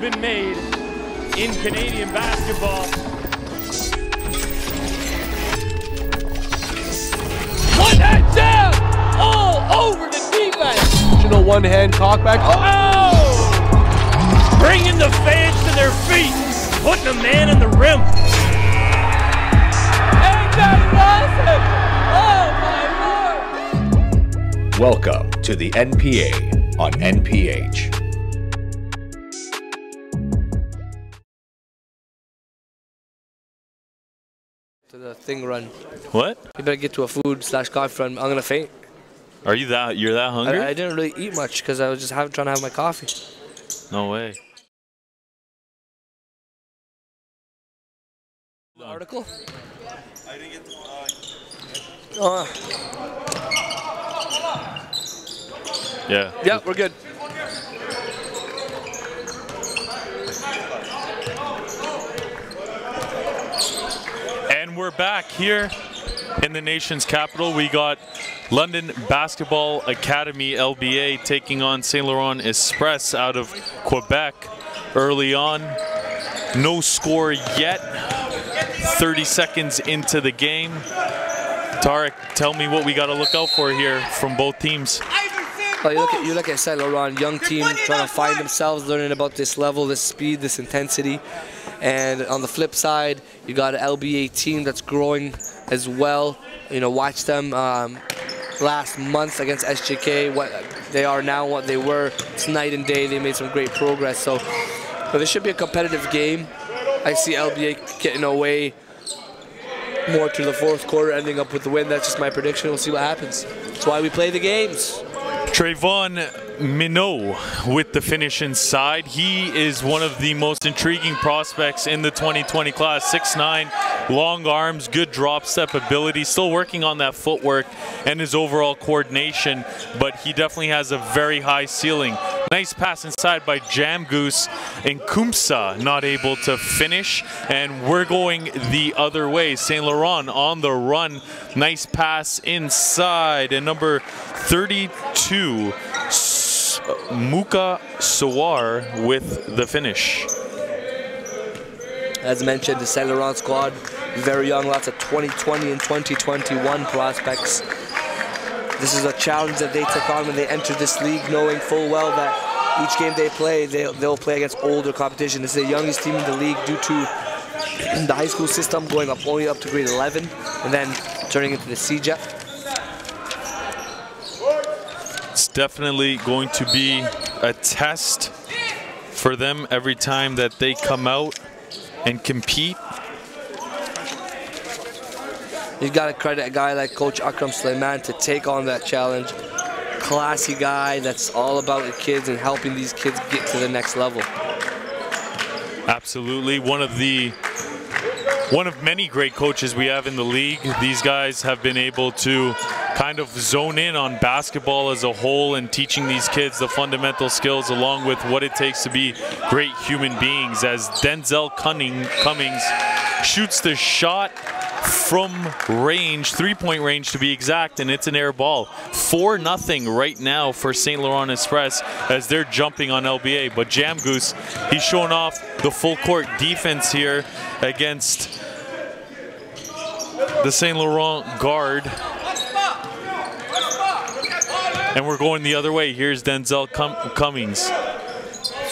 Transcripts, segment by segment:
been made in Canadian basketball. One hand down, all over the defense. One-hand cockback. Oh! Bringing the fans to their feet, putting a man in the rim. Ain't that awesome? Oh my Lord! Welcome to the NPA on NPH. To the thing run. What? You better get to a food/coffee run. I'm gonna faint. Are you that? You're that hungry? I didn't really eat much because I was just trying to have my coffee. No way. The article? I didn't get the. Yeah. Yeah, we're good. And we're back here in the nation's capital. We got London Basketball Academy, LBA, taking on St. Laurent Express out of Quebec early on. No score yet. 30 seconds into the game. Tarek, tell me what we got to look out for here from both teams. Well, you look at St. Laurent, young team trying to find themselves, learning about this level, this speed, this intensity. And on the flip side, you got an LBA team that's growing as well. You know, watch them last month against SJK, what they are now, what they were. It's night and day. They made some great progress. So, but this should be a competitive game. I see LBA getting away more to the fourth quarter, ending up with the win. That's just my prediction. We'll see what happens. That's why we play the games. Trayvon Minot with the finish inside. He is one of the most intriguing prospects in the 2020 class. 6'9", long arms, good drop step ability. Still working on that footwork and his overall coordination, but he definitely has a very high ceiling. Nice pass inside by Jam Goose, and Kumsa not able to finish, and we're going the other way. St. Laurent on the run. Nice pass inside, and number 32, Muka Sawar with the finish. As mentioned, the St. Laurent squad, very young, lots of 2020 and 2021 prospects. This is a challenge that they took on when they entered this league, knowing full well that each game they play, they'll play against older competition. This is the youngest team in the league due to the high school system going only up to grade 11 and then turning into the CJEP. It's definitely going to be a test for them every time that they come out and compete. You've got to credit a guy like Coach Akram Suleiman to take on that challenge. Classy guy that's all about the kids and helping these kids get to the next level. Absolutely. One of many great coaches we have in the league. These guys have been able to kind of zone in on basketball as a whole and teaching these kids the fundamental skills along with what it takes to be great human beings. As Denzel Cummings shoots the shot from range, three-point range to be exact, and it's an air ball. 4-0 right now for St. Laurent Express as they're jumping on LBA. But Jam Goose, he's showing off the full court defense here against the St. Laurent guard. And we're going the other way. Here's Denzel Cummings.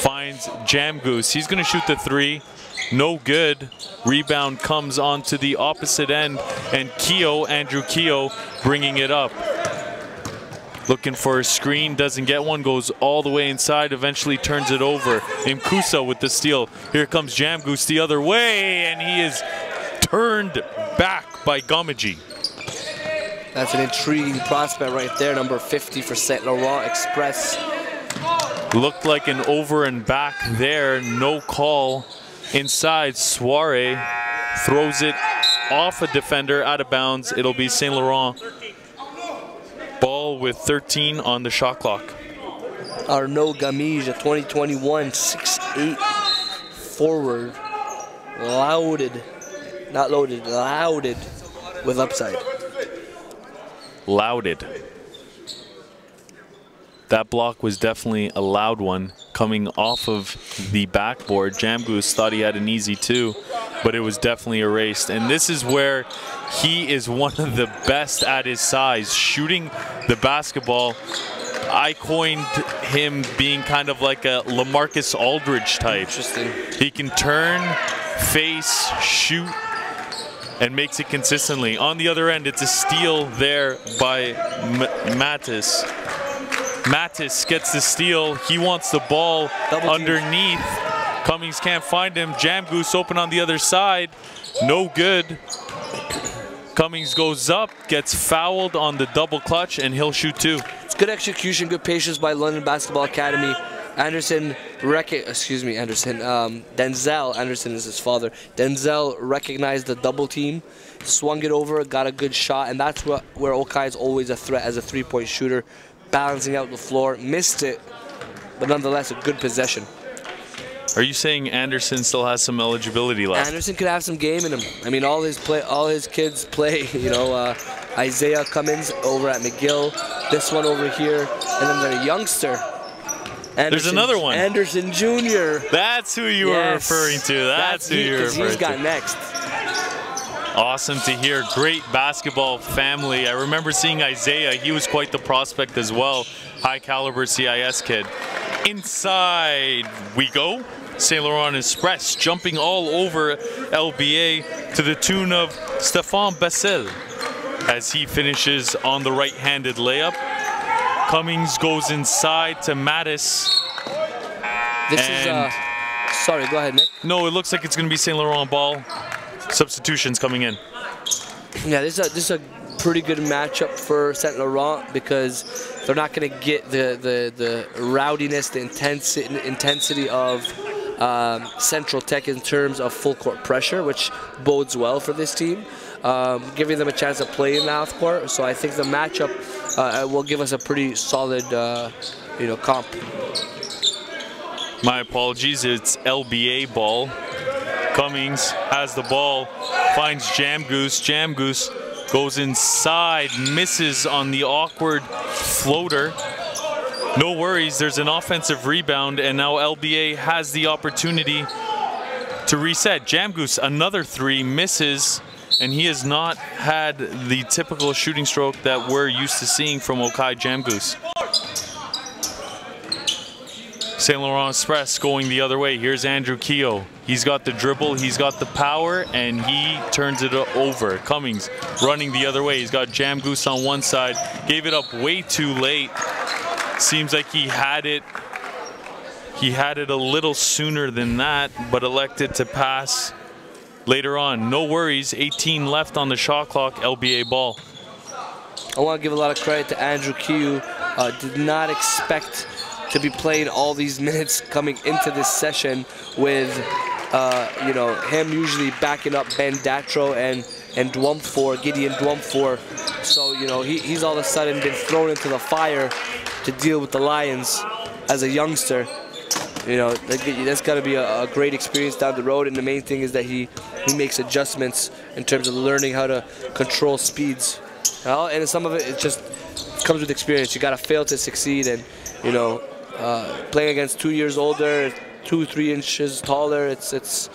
Finds Jam Goose. He's going to shoot the three. No good. Rebound comes onto the opposite end, and Andrew Keogh, bringing it up. Looking for a screen, doesn't get one, goes all the way inside, eventually turns it over. Mkusa with the steal. Here comes Jam Goose the other way, and he is turned back by Gomeji. That's an intriguing prospect right there, number 50 for St. Laurent Express. Looked like an over and back there, no call. Inside, Soare throws it off a defender, out of bounds. It'll be St. Laurent. Ball with 13 on the shot clock. Arnaud Gamige, a 2021 6'8" forward. Loaded, not loaded, louded with upside. Louded. That block was definitely a loud one coming off of the backboard. Jamgoose thought he had an easy 2, but it was definitely erased. And this is where he is one of the best at his size, shooting the basketball. I coined him being kind of like a LaMarcus Aldridge type. Interesting. He can turn, face, shoot, and makes it consistently. On the other end, it's a steal there by Mattis. Mattis gets the steal. He wants the ball underneath. Cummings can't find him. Jamgoose open on the other side. No good. Cummings goes up, gets fouled on the double clutch, and he'll shoot 2. It's good execution, good patience by London Basketball Academy. Denzel Anderson is his father. Denzel recognized the double team, swung it over, got a good shot, and that's where Okai is always a threat as a three-point shooter, balancing out the floor. Missed it, but nonetheless a good possession. Are you saying Anderson still has some eligibility left? Anderson could have some game in him. I mean, all his kids play. You know, Isaiah Cummings over at McGill, this one over here, and then their youngster. There's another one. Anderson Jr. That's who you were referring to. That's who you were referring to. He's got next. Awesome to hear. Great basketball family. I remember seeing Isaiah. He was quite the prospect as well. High caliber CIS kid. Inside we go. St. Laurent Express jumping all over LBA to the tune of Stéphane Bessel as he finishes on the right-handed layup. Cummings goes inside to Mattis. Sorry, go ahead, Nick. No, it looks like it's going to be St. Laurent ball. Substitutions coming in. Yeah, this is a pretty good matchup for St. Laurent because they're not going to get the rowdiness, the intensity of Central Tech in terms of full court pressure, which bodes well for this team, giving them a chance to play in the half court. So I think the matchup will give us a pretty solid, comp. My apologies, it's LBA ball. Cummings has the ball, finds Jamgoose. Jamgoose goes inside, misses on the awkward floater. No worries, there's an offensive rebound, and now LBA has the opportunity to reset. Jamgoose, another 3, misses, and he has not had the typical shooting stroke that we're used to seeing from Okai Jamgoose. St. Laurent Express going the other way. Here's Andrew Keogh. He's got the dribble, he's got the power, and he turns it over. Cummings running the other way. He's got Jamgoose on one side. Gave it up way too late. Seems like he had it a little sooner than that, but elected to pass later on. No worries, 18 left on the shot clock, LBA ball. I want to give a lot of credit to Andrew Keogh. Did not expect to be playing all these minutes coming into this session with, him usually backing up Ben Datro and Gideon Dwumfor. So, he's all of a sudden been thrown into the fire to deal with the Lions as a youngster. That's got to be a great experience down the road, and the main thing is that he makes adjustments in terms of learning how to control speeds. And some of it just comes with experience. You got to fail to succeed, and playing against 2 years older, 2-3 inches taller, it's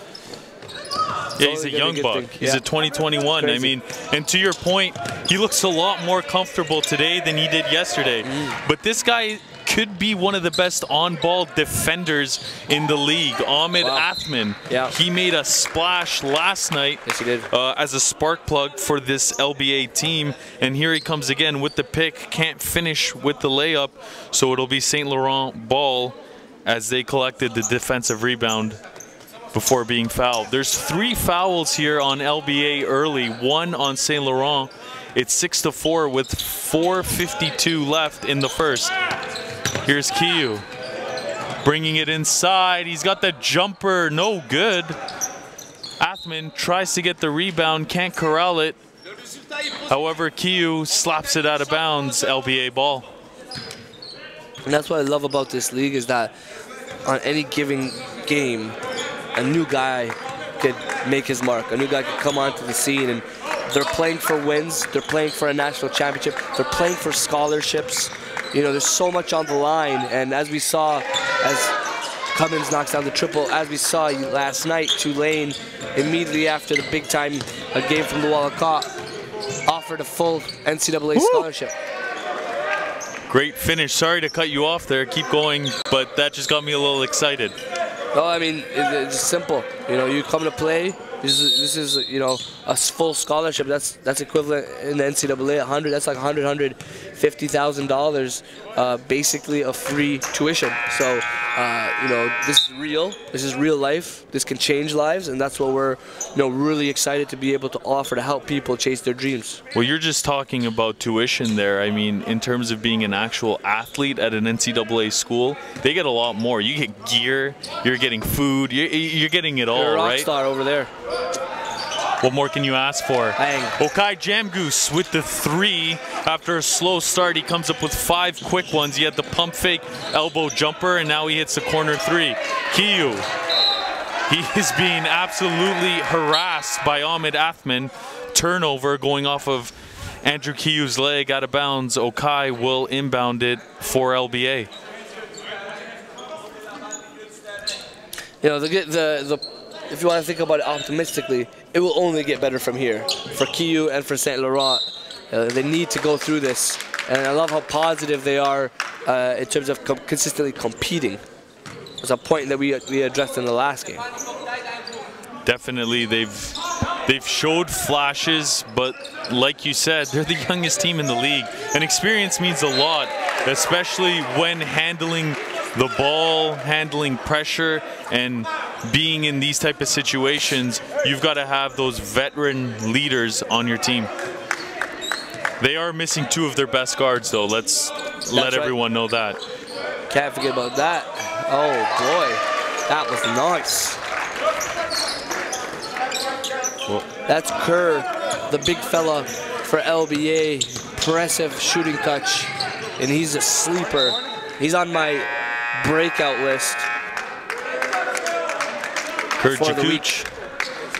yeah, he's a young buck. He's a 2021. Crazy. I mean, and to your point, he looks a lot more comfortable today than he did yesterday. But this guy could be one of the best on-ball defenders in the league. Ahmed Athman. Yeah. He made a splash last night. Yes, he did. As a spark plug for this LBA team. And here he comes again with the pick. Can't finish with the layup. So it'll be St. Laurent ball as they collected the defensive rebound before being fouled. There's 3 fouls here on LBA early, 1 on St. Laurent. It's 6-4 with 4:52 left in the first. Here's Keogh bringing it inside. He's got the jumper, no good. Athman tries to get the rebound, can't corral it. However, Keogh slaps it out of bounds, LBA ball. And that's what I love about this league is that on any given game, a new guy could make his mark. A new guy could come onto the scene, and they're playing for wins. They're playing for a national championship. They're playing for scholarships. you know, there's so much on the line. And as we saw, as Cummins knocks down the triple, as we saw last night, Tulane, immediately after the big-time game from the Wallacott, offered a full NCAA scholarship. Great finish. Sorry to cut you off there. Keep going, but that just got me a little excited. No, I mean, it's simple. You know, you come to play. This is you know, a full scholarship. That's equivalent in the NCAA 100. That's like $150,000, basically a free tuition. So you know, this is real. This is real life. This can change lives, and that's what we're, you know, really excited to be able to offer to help people chase their dreams. Well, you're just talking about tuition there. I mean, in terms of being an actual athlete at an NCAA school, they get a lot more. You get gear. You're getting food. You're getting it all, You're a rock right? star over there. What more can you ask for? Bang. Okai Jamgoose with the 3. After a slow start, he comes up with 5 quick ones. He had the pump fake elbow jumper, and now he hits the corner 3. Kiyu, he is being absolutely harassed by Ahmed Athman. Turnover going off of Andrew Kiyu's leg out of bounds. Okai will inbound it for LBA. You know, if you want to think about it optimistically, it will only get better from here. For Kiyu and for St. Laurent, they need to go through this. And I love how positive they are in terms of consistently competing. It's a point that we addressed in the last game. Definitely, they've showed flashes, but like you said, they're the youngest team in the league. And experience means a lot, especially when handling the ball, handling pressure, and being in these type of situations. You've got to have those veteran leaders on your team. They are missing 2 of their best guards, though. Let's let everyone know that. Can't forget about that. Oh boy, that was nice. Well, that's Kerr, the big fella for LBA. Impressive shooting touch, and he's a sleeper. He's on my breakout list for the week.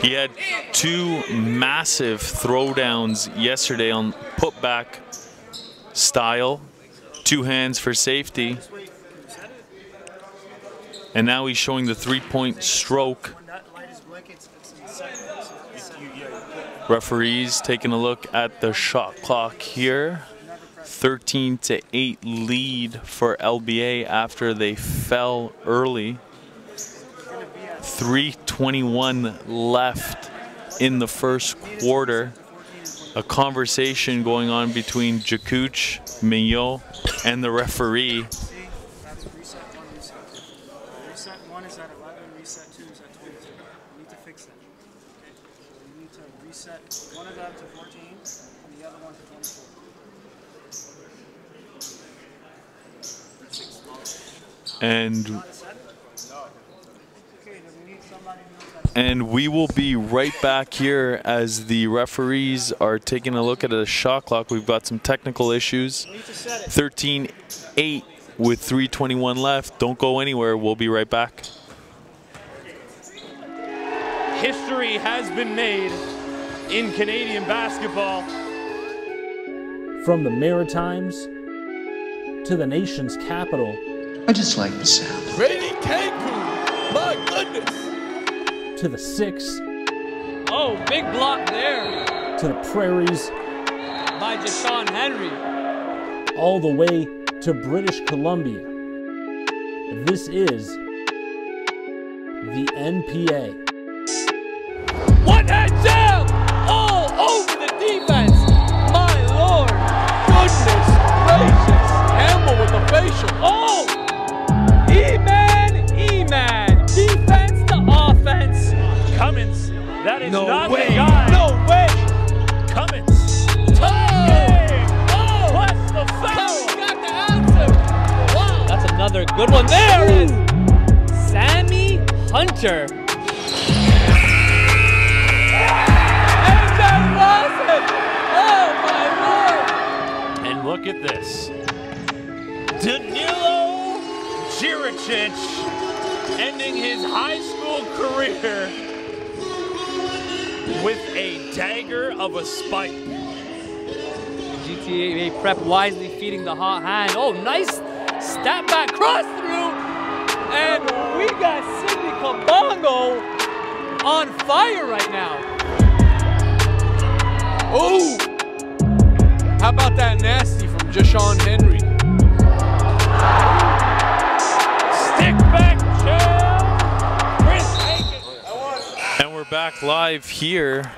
He had 2 massive throwdowns yesterday on putback style, 2 hands for safety. And now he's showing the 3-point stroke. Referees taking a look at the shot clock here. 13-8 lead for LBA after they fell early. 3:21 left in the first quarter. A conversation going on between Jakuch, Mignot, and the referee. Reset 1 is at 11, reset 2 is at 22. We need to fix that. Okay? We need to reset one of them to 14 and the other one to 24. And we will be right back here as the referees are taking a look at a shot clock. We've got some technical issues. 13-8 with 3:21 left. Don't go anywhere. We'll be right back. History has been made in Canadian basketball. From the Maritimes to the nation's capital. I just like the sound. Brady Cancun, my goodness. To the 6. Oh, big block there. To the prairies. By Jashawn Henry. All the way to British Columbia. This is the NPA. One hand jam! All over the defense. My Lord. Goodness gracious. Campbell with the facial. Oh! E-man, E-man. Defense to offense. Cummins, that is not way. the guy. No way. Cummins. What's the foul? Got the answer. Wow. That's another good one. There it is. Sammy Hunter. And that was it. Oh, my Lord. And look at this. Danilo Jiricic ending his high school career with a dagger of a spike. GTA Prep wisely feeding the hot hand. Oh, nice step back, cross through. And we got Sidney Kabongo on fire right now. Oh! How about that nasty from Jashawn Henry? Stick back, Chris. And we're back live here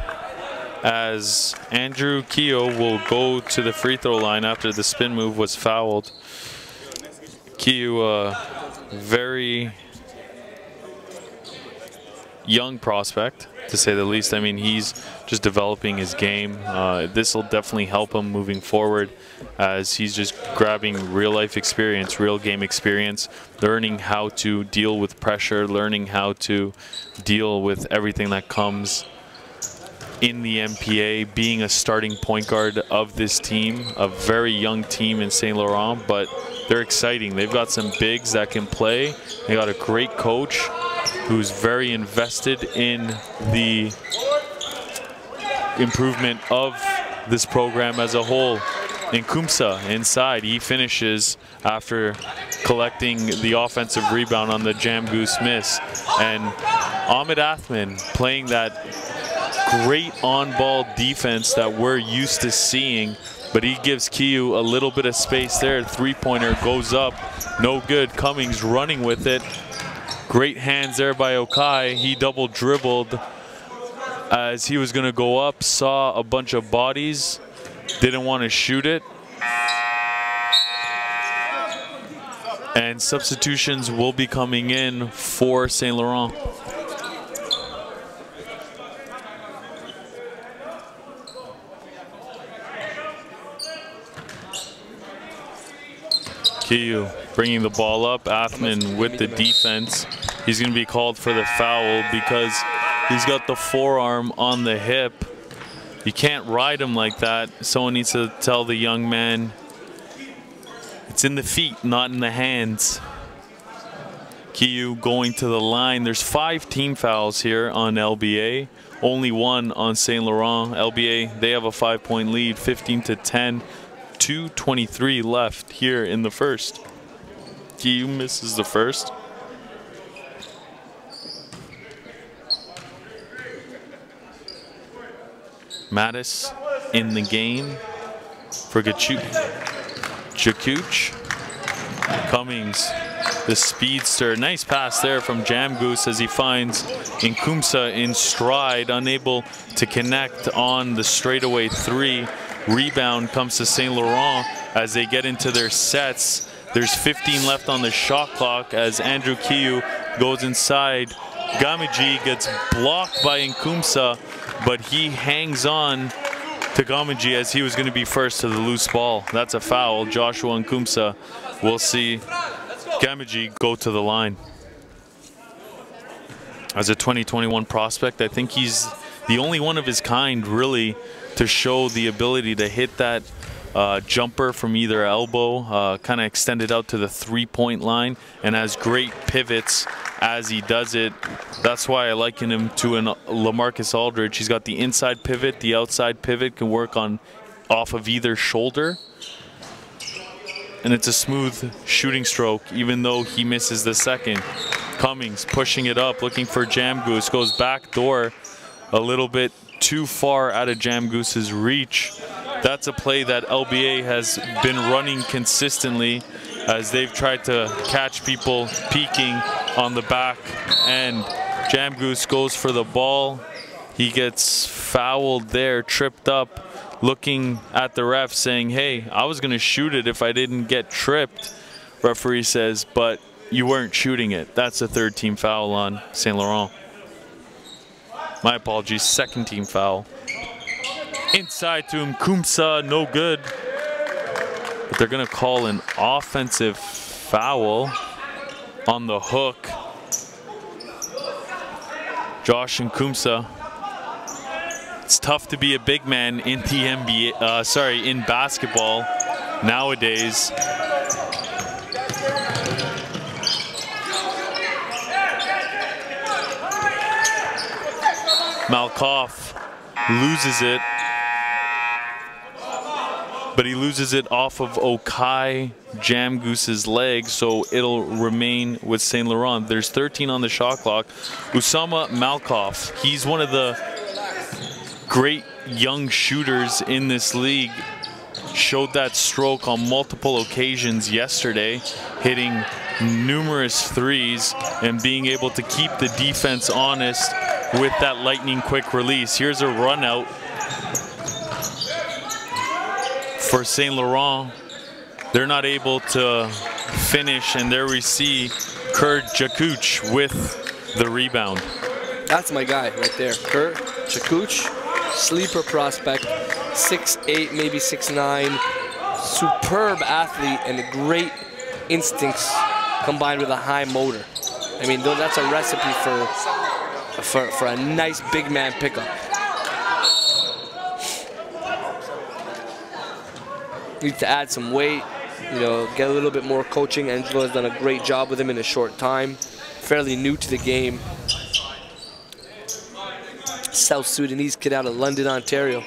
as Andrew Keogh will go to the free throw line after the spin move was fouled. Keogh, very young prospect, to say the least. I mean, he's just developing his game. This will definitely help him moving forward as he's just grabbing real life experience, real game experience, learning how to deal with pressure, learning how to deal with everything that comes in the MPA, being a starting point guard of this team, a very young team in St. Laurent, but they're exciting. They've got some bigs that can play. They got a great coach who's very invested in the improvement of this program as a whole. Nkumsa inside, he finishes after collecting the offensive rebound on the Jam Goose miss. And Ahmed Athman playing that great on-ball defense that we're used to seeing, but he gives Keogh a little bit of space there. Three-pointer goes up, no good. Cummings running with it. Great hands there by Okai. He double dribbled as he was gonna go up, saw a bunch of bodies, didn't want to shoot it. And substitutions will be coming in for St. Laurent. Keogh bringing the ball up. Athman with the defense. He's going to be called for the foul because he's got the forearm on the hip. You can't ride him like that. Someone needs to tell the young man it's in the feet, not in the hands. Keogh going to the line. There's 5 team fouls here on LBA. Only 1 on St. Laurent. LBA, they have a 5-point lead, 15-10. 2:23 left here in the first. Keogh misses the first. Mattis in the game for Jakuch. Cummings, the speedster. Nice pass there from Jam Goose as he finds Nkumsa in stride, unable to connect on the straightaway 3. Rebound comes to St. Laurent as they get into their sets. There's 15 left on the shot clock as Andrew Keogh goes inside. Gamiji gets blocked by Nkumsa, but he hangs on to Gamiji as he was going to be first to the loose ball. That's a foul. Joshua Nkumsa will see Gamiji go to the line. As a 2021 prospect, I think he's the only one of his kind really to show the ability to hit that jumper from either elbow, kind of extended out to the 3-point line, and has great pivots as he does it. That's why I liken him to an LaMarcus Aldridge. He's got the inside pivot, the outside pivot, can work on off of either shoulder. And it's a smooth shooting stroke, even though he misses the second. Cummings pushing it up, looking for Jam Goose, goes back door a little bit too far out of Jam Goose's reach. That's a play that LBA has been running consistently as they've tried to catch people peeking on the back end. Jam Goose goes for the ball. He gets fouled there, tripped up, looking at the ref saying, hey, I was going to shoot it if I didn't get tripped. Referee says, but you weren't shooting it. That's a 3rd team foul on St. Laurent. My apologies, 2nd team foul. Inside to Nkumsa, no good. But they're going to call an offensive foul on the hook. Josh Nkumsa. It's tough to be a big man in the NBA, in basketball nowadays. Malkoff loses it. but he loses it off of Okai Jamgoose's leg, so it'll remain with St. Laurent. There's 13 on the shot clock. Usama Malkoff, he's one of the great young shooters in this league. Showed that stroke on multiple occasions yesterday, hitting numerous threes and being able to keep the defense honest with that lightning quick release. Here's a run out for St. Laurent. They're not able to finish, and there we see Kurt Jakuch with the rebound. That's my guy right there, Kurt Jakuch, sleeper prospect, 6'8", maybe 6'9", superb athlete and great instincts combined with a high motor. I mean, that's a recipe for a nice big man pickup. Needs to add some weight, you know, get a little bit more coaching. Angelo has done a great job with him in a short time. Fairly new to the game. South Sudanese kid out of London, Ontario.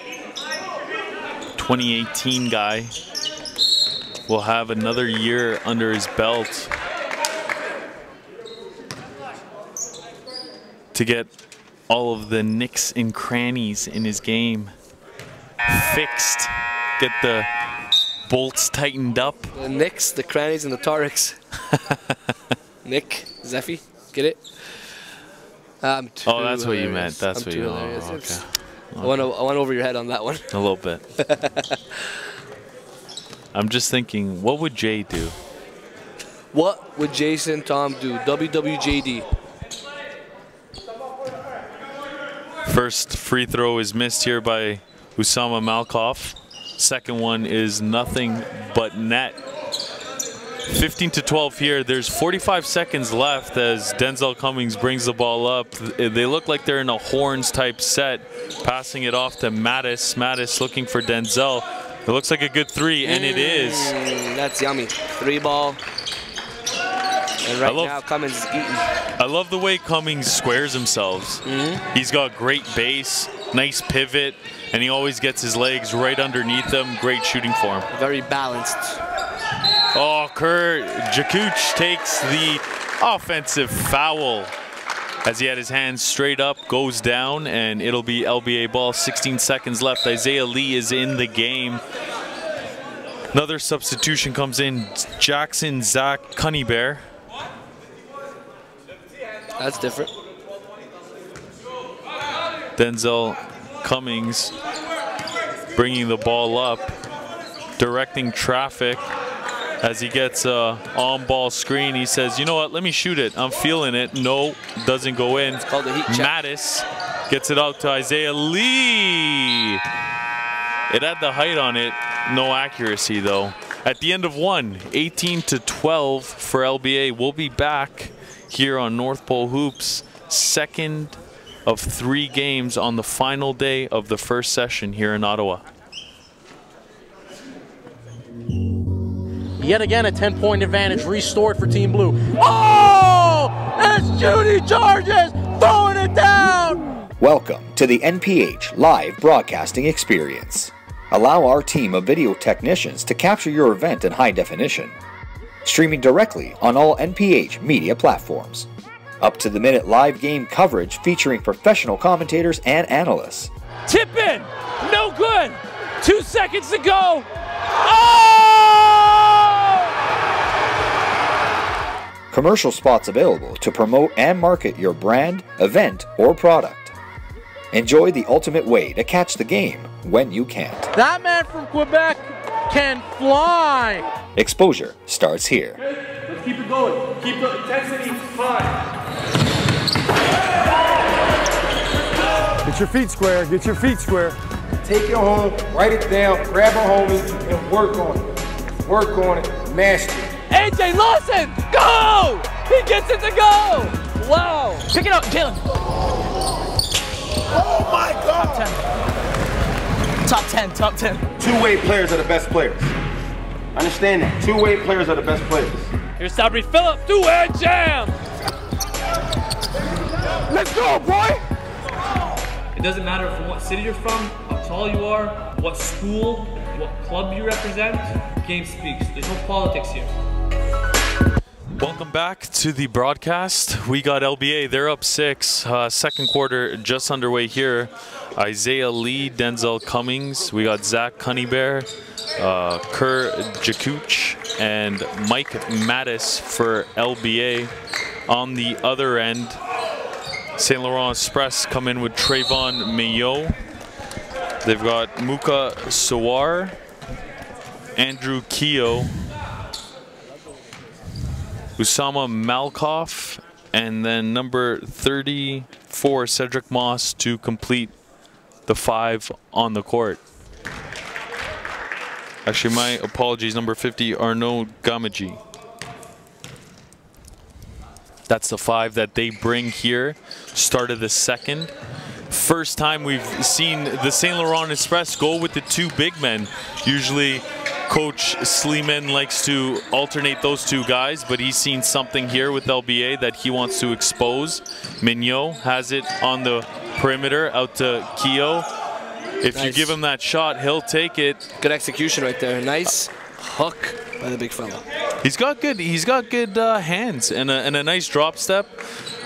2018 guy will have another year under his belt to get all of the nicks and crannies in his game fixed, get the bolts tightened up. The nicks, the crannies, and the torics. Nick, Zeffy, get it? Oh, that's what you meant. That's what you meant. Oh, okay. I went over your head on that one. A little bit. I'm just thinking, what would Jay do? What would Jason Tom do? WWJD. First free throw is missed here by Usama Malkoff. Second one is nothing but net. 15-12 here. There's 45 seconds left as Denzel Cummings brings the ball up. They look like they're in a horns type set. Passing it off to Mattis. Mattis looking for Denzel. It looks like a good three, and it is. That's yummy. 3-ball. And right now Cummings is eating. I love the way Cummings squares himself. He's got great base, nice pivot, and he always gets his legs right underneath him. Great shooting form. Very balanced. Oh, Kurt Jakuch takes the offensive foul as he had his hands straight up, goes down, and it'll be LBA ball. 16 seconds left. Isaiah Lee is in the game. Another substitution comes in. Jackson Zach Cunnybear. That's different. Denzel Cummings bringing the ball up, directing traffic. As he gets a on-ball screen, he says, you know what, let me shoot it. I'm feeling it. No, doesn't go in. It's called the heat check. Mattis gets it out to Isaiah Lee. It had the height on it, no accuracy though. At the end of one, 18-12 for LBA. We'll be back here on North Pole Hoops, second of 3 games on the final day of the first session here in Ottawa. Yet again, a 10-point advantage restored for Team Blue. Oh! It's Judy Charges throwing it down! Welcome to the NPH live broadcasting experience. Allow our team of video technicians to capture your event in high definition. Streaming directly on all NPH media platforms. Up-to-the-minute live game coverage featuring professional commentators and analysts. Tip in! No good! 2 seconds to go! Oh! Commercial spots available to promote and market your brand, event, or product. Enjoy the ultimate way to catch the game when you can't. That man from Quebec can fly! Exposure starts here. Let's keep it going. Keep the intensity high. Get your feet square. Get your feet square. Take it home, write it down, grab a homie, and work on it. Work on it, master it. AJ Lawson, go! He gets it to go! Wow! Pick it up, Jalen. Oh my God! Top 10, top 10. Two-way players are the best players. Understand that. Two-way players are the best players. Here's Sabri Phillip, two-hand jam! Let's go, boy! It doesn't matter from what city you're from, how tall you are, what school, what club you represent, game speaks. There's no politics here. Welcome back to the broadcast. We got LBA, they're up 6. Second quarter just underway here. Isaiah Lee, Denzel Cummings. We got Zach Cunnybear, Kerr Jakuch, and Mike Mattis for LBA. On the other end, St. Laurent Express come in with Trayvon Mayo. They've got Muka Sawar, Andrew Keogh, Usama Malkoff, and then number 34, Cedric Moss, to complete the 5 on the court. Actually, my apologies, number 50, Arnaud Gamaji. That's the 5 that they bring here. Start of the second. First time we've seen the St. Laurent Express go with the 2 big men. Usually Coach Sleeman likes to alternate those 2 guys, but he's seen something here with LBA that he wants to expose. Mignot has it on the perimeter out to Keogh. If you give him that shot, he'll take it. Good execution right there. Nice hook by the big fella. He's got good hands and a nice drop step.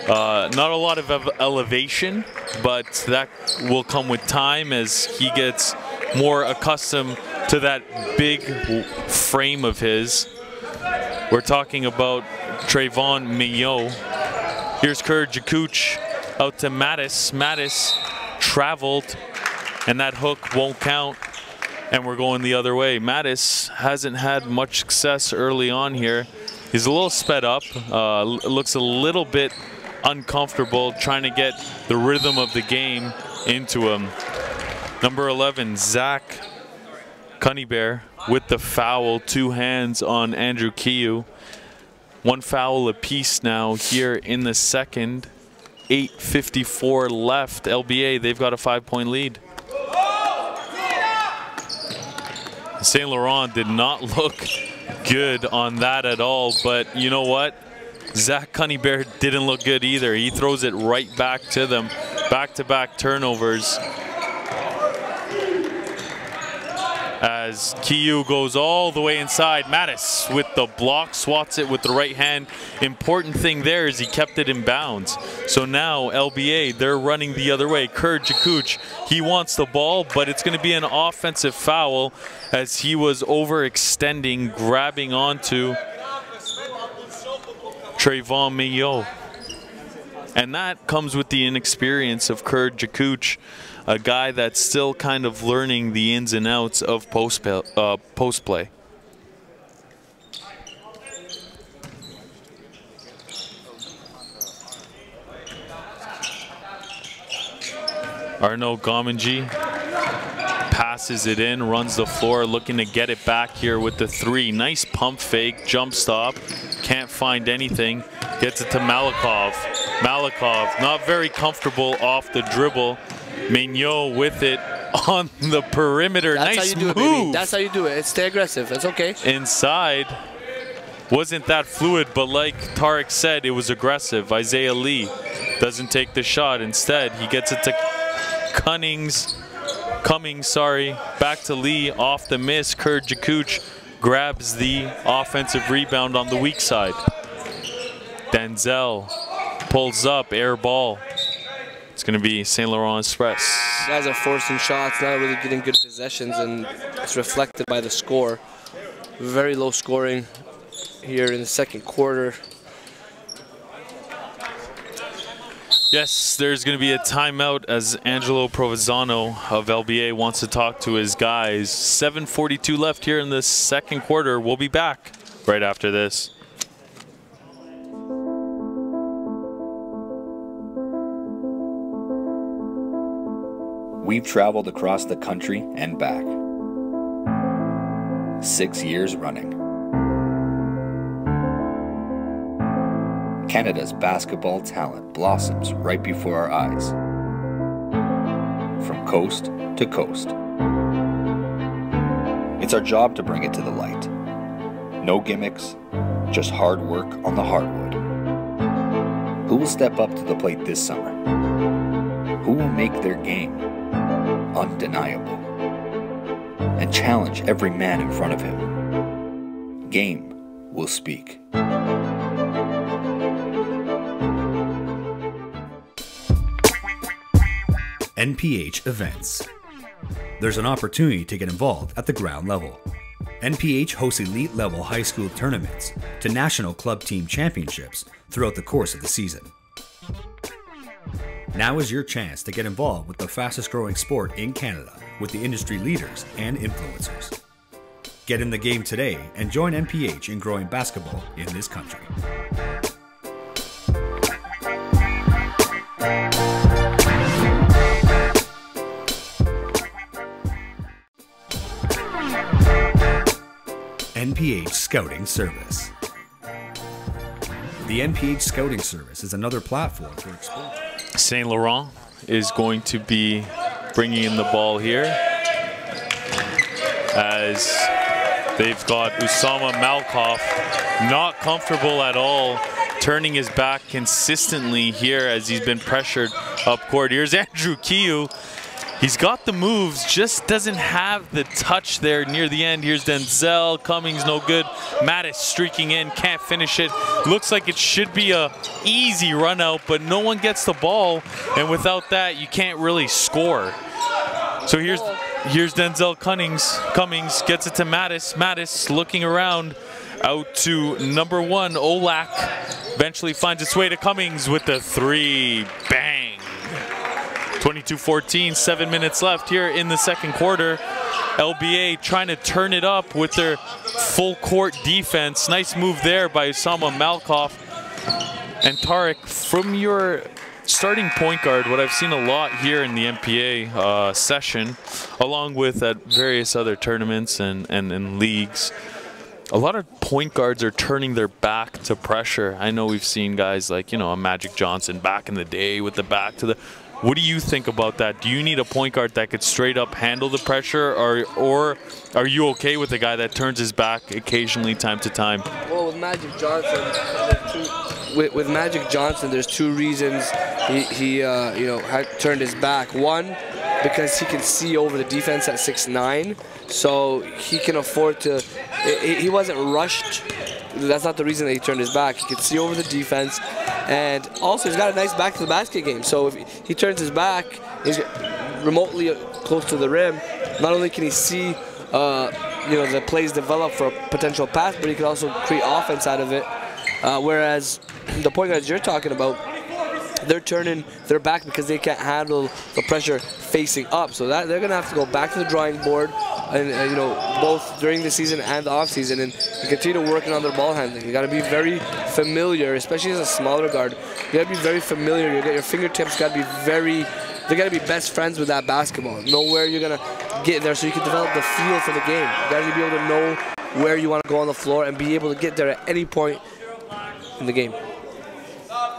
Not a lot of elevation, but that will come with time as he gets more accustomed to that big frame of his. We're talking about Trayvon Mayo. Here's Kerr Jakuch out to Mattis. Mattis traveled, and that hook won't count. And we're going the other way. Mattis hasn't had much success early on here. He's a little sped up, looks a little bit uncomfortable trying to get the rhythm of the game into him. Number 11, Zach Cunnybear with the foul. 2 hands on Andrew Keogh. 1 foul apiece now here in the second. 8:54 left. LBA, they've got a 5-point lead. St. Laurent did not look good on that at all, but you know what? Zach Cunnybear didn't look good either. He throws it right back to them. Back-to-back turnovers. As Keogh goes all the way inside. Mattis with the block, swats it with the right hand. Important thing there is he kept it in bounds. So now LBA, they're running the other way. Kerr Jakuch, he wants the ball, but it's going to be an offensive foul as he was overextending, grabbing onto Trayvon Mayo. And that comes with the inexperience of Kerr Jakuch, a guy that's still kind of learning the ins and outs of post play. Arnaud Gamaji passes it in, runs the floor, looking to get it back here with the 3. Nice pump fake, jump stop, can't find anything, gets it to Malakov. Malakov not very comfortable off the dribble. Mignot with it on the perimeter. That's nice how you do move. it, baby. That's how you do it. Stay aggressive. It's okay. Inside. Wasn't that fluid, but like Tarek said, it was aggressive. Isaiah Lee doesn't take the shot. Instead, he gets it to Cummings, back to Lee, off the miss. Kerr Jakuch grabs the offensive rebound on the weak side. Denzel pulls up, air ball. It's going to be St. Laurent Express. You guys are forcing shots, not really getting good possessions, and it's reflected by the score. Very low scoring here in the second quarter. Yes, there's going to be a timeout as Angelo Provenzano of LBA wants to talk to his guys. 7:42 left here in the second quarter. We'll be back right after this. We've traveled across the country and back. 6 years running. Canada's basketball talent blossoms right before our eyes. From coast to coast. It's our job to bring it to the light. No gimmicks, just hard work on the hardwood. Who will step up to the plate this summer? Who will make their game undeniable? and challenge every man in front of him. Game will speak. NPH events. There's an opportunity to get involved at the ground level. NPH hosts elite level high school tournaments to national club team championships throughout the course of the season. Now is your chance to get involved with the fastest growing sport in Canada with the industry leaders and influencers. Get in the game today and join NPH in growing basketball in this country. NPH Scouting Service. The NPH Scouting Service is another platform for exposure. Saint Laurent is going to be bringing in the ball here as they've got Usama Malkoff not comfortable at all, turning his back consistently here as he's been pressured up court. Here's Andrew Kiyu. He's got the moves, just doesn't have the touch there near the end. Here's Denzel. Cummings, no good. Mattis streaking in, can't finish it. Looks like it should be a easy run out, but no one gets the ball, and without that, you can't really score. So here's Denzel Cummings gets it to Mattis. Mattis looking around, out to number 1, Olak. Eventually finds its way to Cummings with the 3. Bang! 22-14, 7 minutes left here in the second quarter. LBA trying to turn it up with their full court defense. Nice move there by Usama Malkoff. And Tarek, from your starting point guard, what I've seen a lot here in the MPA session, along with at various other tournaments and leagues, a lot of point guards are turning their back to pressure. I know we've seen guys like, you know, a Magic Johnson back in the day with the back to the... What do you think about that? Do you need a point guard that could straight up handle the pressure, or are you okay with a guy that turns his back occasionally time to time? Well, with Magic Johnson, there's two reasons he had turned his back. One, because he can see over the defense at 6'9", so he can afford to. He wasn't rushed. That's not the reason that he turned his back. He could see over the defense, and also he's got a nice back to the basket game. So if he turns his back, he's remotely close to the rim. Not only can he see, the plays develop for a potential pass, but he can also create offense out of it. Whereas the point guards you're talking about, they're turning their back because they can't handle the pressure facing up. So that they're gonna have to go back to the drawing board, and both during the season and the off season, and continue working on their ball handling. You gotta be very familiar, especially as a smaller guard. You gotta be very familiar. Your fingertips gotta be they gotta be best friends with that basketball. Know where you're gonna get there, so you can develop the feel for the game. You gotta be able to know where you want to go on the floor and be able to get there at any point in the game.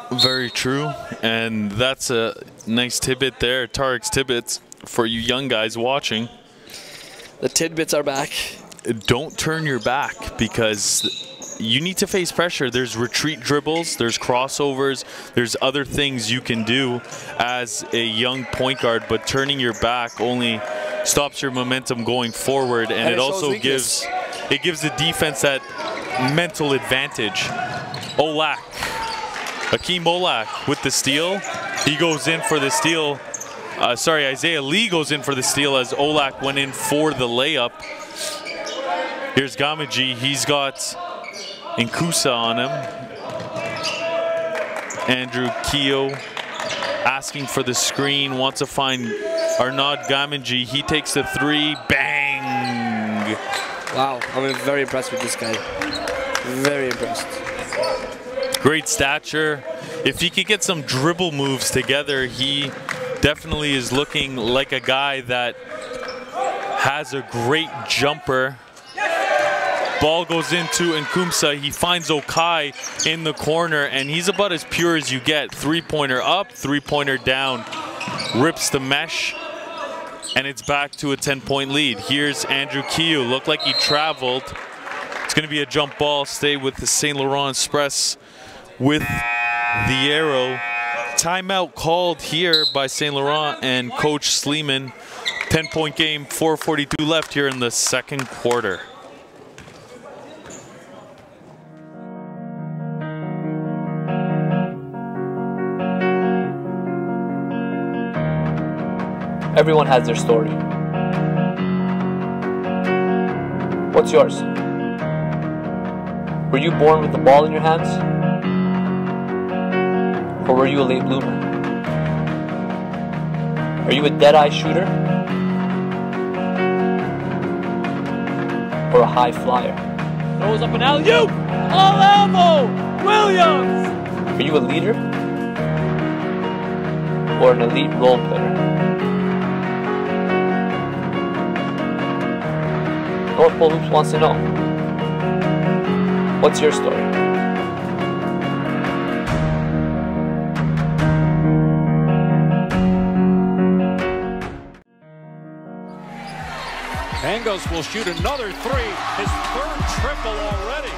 Very true, and that's a nice tidbit there, Tarek's tidbits for you young guys watching. The tidbits are back. Don't turn your back, because you need to face pressure. There's retreat dribbles, there's crossovers, there's other things you can do as a young point guard, but turning your back only stops your momentum going forward, and it also gives the defense that mental advantage. Hakeem Olak with the steal. He goes in for the steal. Isaiah Lee goes in for the steal as Olak went in for the layup. Here's Gamaji. He's got Nkusa on him. Andrew Keogh asking for the screen. Wants to find Arnaud Gamaji. He takes the 3. Bang! Wow, I'm very impressed with this guy. Very impressed. Great stature. If he could get some dribble moves together, he definitely is looking like a guy that has a great jumper. Ball goes into Nkumsa. He finds Okai in the corner, and he's about as pure as you get. Three-pointer up, three-pointer down. Rips the mesh, and it's back to a 10-point lead. Here's Andrew Keogh. Looked like he traveled. It's going to be a jump ball. Stay with the Saint Laurent Express with the arrow. Timeout called here by Saint Laurent and Coach Sleeman 10-point game, 4:42 left here in the second quarter. Everyone has their story. What's yours? Were you born with the ball in your hands? Or were you a late bloomer? Are you a dead-eye shooter? Or a high flyer? Throws up an alley-oop! All elbow! Williams! Are you a leader? Or an elite role player? North Pole Hoops wants to know, what's your story? Pangos will shoot another three, his third triple already.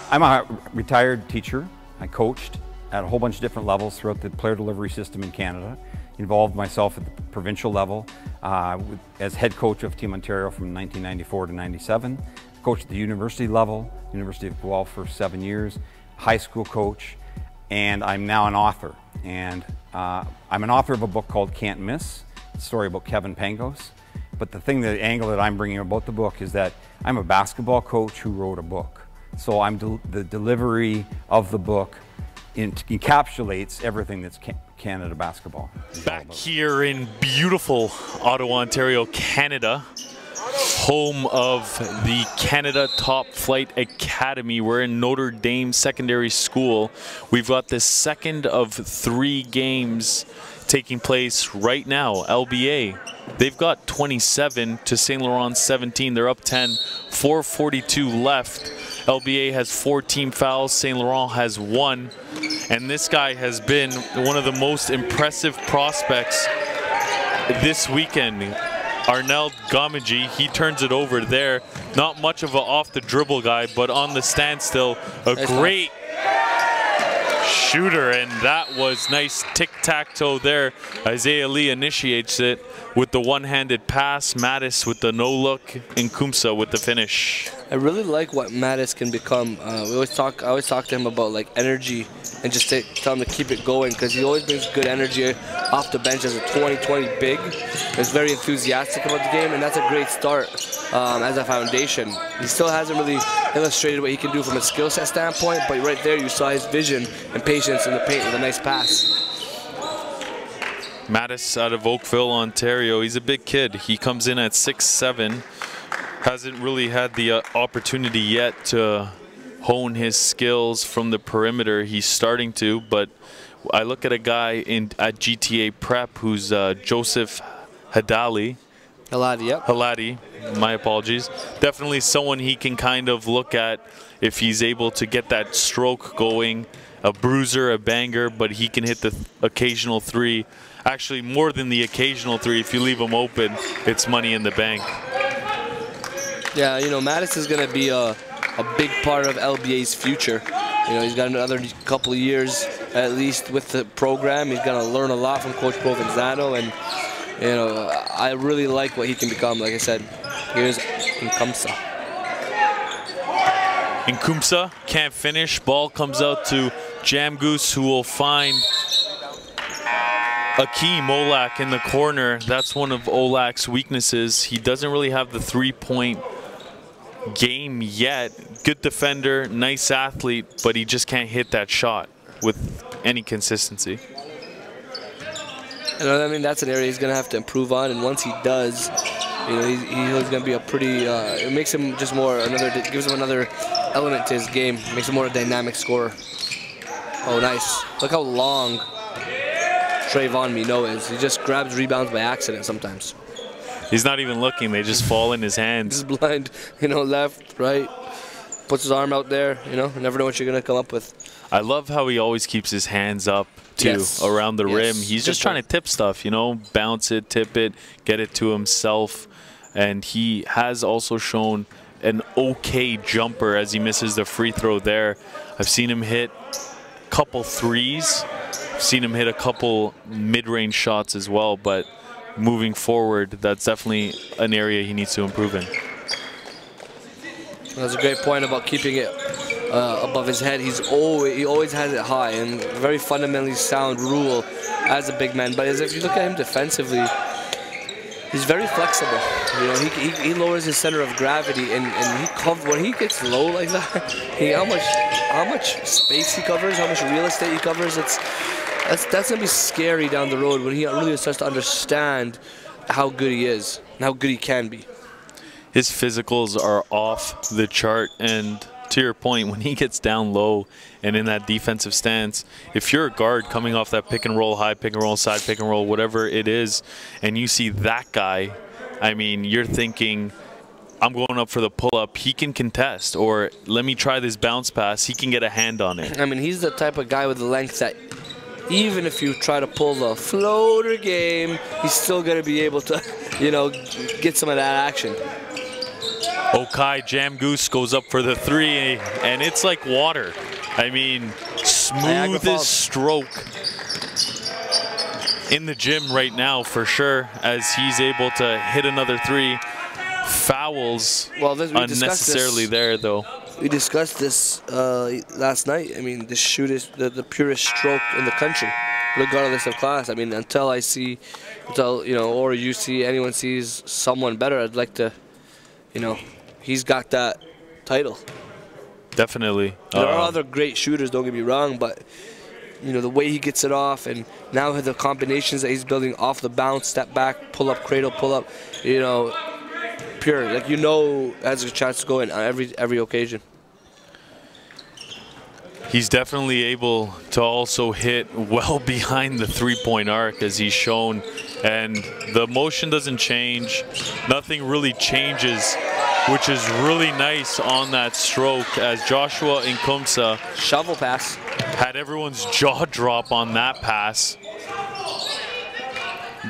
I'm a retired teacher. I coached at a whole bunch of different levels throughout the player delivery system in Canada. Involved myself at the provincial level as head coach of Team Ontario from 1994 to 97. Coached at the university level, University of Guelph for 7 years, high school coach, and I'm now an author. And I'm an author of a book called Can't Miss, a story about Kevin Pangos. But the angle that I'm bringing about the book is that I'm a basketball coach who wrote a book. So the delivery of the book encapsulates everything that's Canada basketball. Back here in beautiful Ottawa, Ontario, Canada, home of the Canada Top Flight Academy. We're in Notre Dame Secondary School. We've got the second of 3 games taking place right now. LBA, they've got 27 to St. Laurent 17. They're up 10, 4:42 left. LBA has 14 fouls, St. Laurent has 1. And this guy has been one of the most impressive prospects this weekend. Arnel Gomigi, he turns it over there. Not much of an off-the-dribble guy, but on the standstill, a great shooter, and that was nice tic-tac-toe there. Isaiah Lee initiates it with the one-handed pass. Mattis with the no-look, and Kumsa with the finish. I really like what Mattis can become. I always talk to him about like energy and just tell him to keep it going, because he always brings good energy off the bench as a 2020 big. He's very enthusiastic about the game, and that's a great start as a foundation. He still hasn't really illustrated what he can do from a skill set standpoint, but right there you saw his vision and patience in the paint with a nice pass. Mattis out of Oakville, Ontario. He's a big kid. He comes in at 6'7". Hasn't really had the opportunity yet to hone his skills from the perimeter. He's starting to, but I look at a guy at GTA Prep who's Joseph Hadali. Haladi, yep. Haladi, my apologies. Definitely someone he can kind of look at if he's able to get that stroke going. A bruiser, a banger, but he can hit the occasional 3. Actually, more than the occasional 3. If you leave him open, it's money in the bank. Yeah, you know, Mattis is going to be a big part of LBA's future. You know, he's got another couple of years at least with the program. He's going to learn a lot from Coach Provenzano, and you know, I really like what he can become. Like I said, here's Nkumsa. Nkumsa can't finish. Ball comes out to Jam Goose, who will find Akeem Olak in the corner. That's one of Olak's weaknesses. He doesn't really have the 3-point game yet. Good defender, nice athlete, but he just can't hit that shot with any consistency. You know, I mean, that's an area he's going to have to improve on, and once he does, you know, he's going to be a pretty, it makes him just more, gives him another element to his game, makes him more a dynamic scorer. Oh, nice. Look how long Trayvon Minot is. He just grabs rebounds by accident sometimes. He's not even looking, they just fall in his hands. He's blind, you know, left, right, puts his arm out there, you know, you never know what you're going to come up with. I love how he always keeps his hands up, too, around the rim. He's just trying to tip stuff, you know, bounce it, tip it, get it to himself. And he has also shown an okay jumper as he misses the free throw there. I've seen him hit a couple threes. I've seen him hit a couple mid-range shots as well, but moving forward, that's definitely an area he needs to improve in. That's a great point about keeping it above his head. He always has it high, and very fundamentally sound rule as a big man. But as if you look at him defensively, he's very flexible. You know, he lowers his center of gravity, and when he gets low like that, how much space he covers, how much real estate he covers. That's gonna be scary down the road when he really starts to understand how good he is and how good he can be. His physicals are off the chart, and to your point, when he gets down low and in that defensive stance, if you're a guard coming off that pick and roll, high pick and roll, side pick and roll, whatever it is, and you see that guy, I mean, you're thinking, I'm going up for the pull-up, he can contest, or let me try this bounce pass, he can get a hand on it. I mean, he's the type of guy with the length that even if you try to pull the floater game, he's still going to be able to, you know, get some of that action. Okai Jam Goose goes up for the three, and it's like water. I mean, smoothest stroke in the gym right now for sure, as he's able to hit another three. Fouls unnecessarily there, though. We discussed this last night. I mean, this shoot is the purest stroke in the country, regardless of class. I mean, until you know, or you see anyone sees someone better, I'd like to, you know, he's got that title. Definitely. There are other great shooters, don't get me wrong, but you know, the way he gets it off, and now the combinations that he's building off the bounce, step back, pull up, cradle, pull up, you know, pure. Like, you know, has a chance to go in on every occasion. He's definitely able to also hit well behind the three-point arc, as he's shown, and the motion doesn't change. Nothing really changes, which is really nice on that stroke, as Joshua Nkumsa shovel pass had everyone's jaw drop on that pass.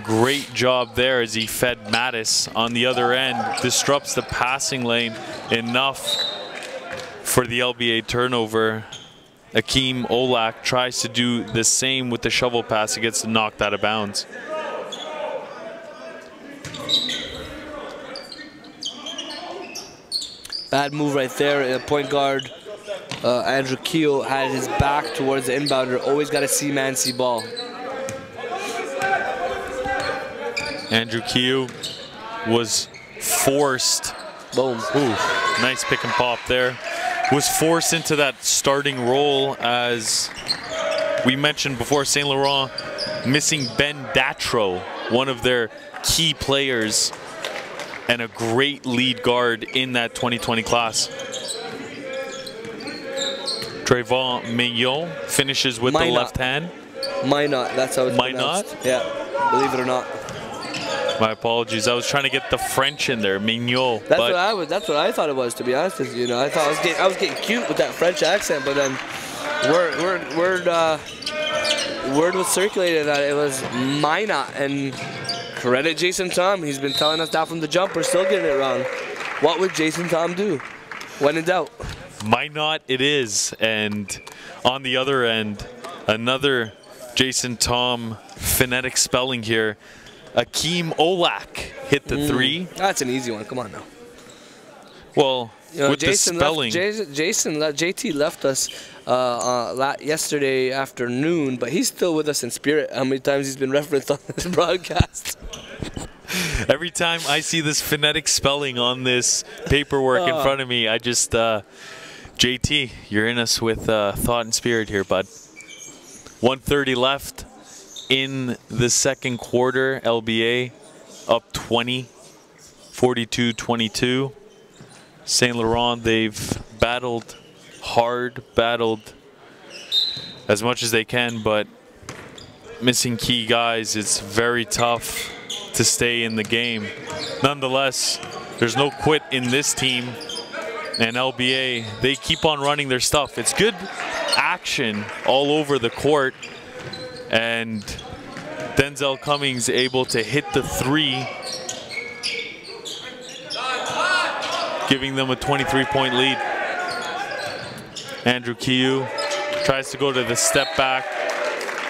Great job there as he fed Mattis on the other end, disrupts the passing lane enough for the LBA turnover. Akeem Olak tries to do the same with the shovel pass. He gets knocked out of bounds. Bad move right there. Point guard Andrew Keogh had his back towards the inbounder. Always got to see man, see ball. Andrew Keogh was forced. Boom. Ooh, nice pick and pop there. Was forced into that starting role, as we mentioned before, St. Laurent missing Ben Datro, one of their key players and a great lead guard in that 2020 class. Trayvon Mignon finishes with the left hand. Minot, that's how it's Minot? pronounced. Yeah, believe it or not. My apologies. I was trying to get the French in there, Mignon. That's what I thought it was, to be honest with you. You know, I thought I was getting cute with that French accent, but then word was circulated that it was Minot, and credit Jason Tom. He's been telling us that from the jump. We're still getting it wrong. What would Jason Tom do when in doubt? Minot it is, and on the other end, another Jason Tom phonetic spelling here. Akeem Olak hit the three. That's an easy one. Come on now. Well, you know, with Jason the spelling. JT left us yesterday afternoon, but he's still with us in spirit. How many times he's been referenced on this broadcast? Every time I see this phonetic spelling on this paperwork in front of me, I just, JT, you're in us with thought and spirit here, bud. 1:30 left in the second quarter. LBA up 20, 42-22. St. Laurent, they've battled hard, battled as much as they can, but missing key guys, it's very tough to stay in the game. Nonetheless, there's no quit in this team, and LBA, they keep on running their stuff. It's good action all over the court, and Denzel Cummings able to hit the three, giving them a 23-point lead. Andrew Keogh tries to go to the step back,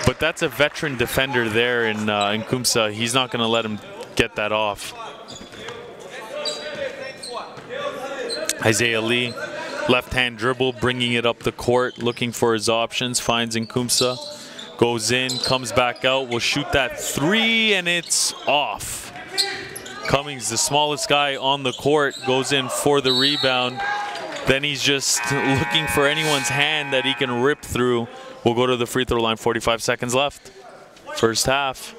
But that's a veteran defender there in Kumsa. He's not going to let him get that off. Isaiah Lee, left-hand dribble, bringing it up the court, looking for his options, finds Nkumsa, goes in, comes back out, will shoot that three, and it's off. Cummings, the smallest guy on the court, goes in for the rebound. Then he's just looking for anyone's hand that he can rip through. We'll go to the free throw line, 45 seconds left. First half.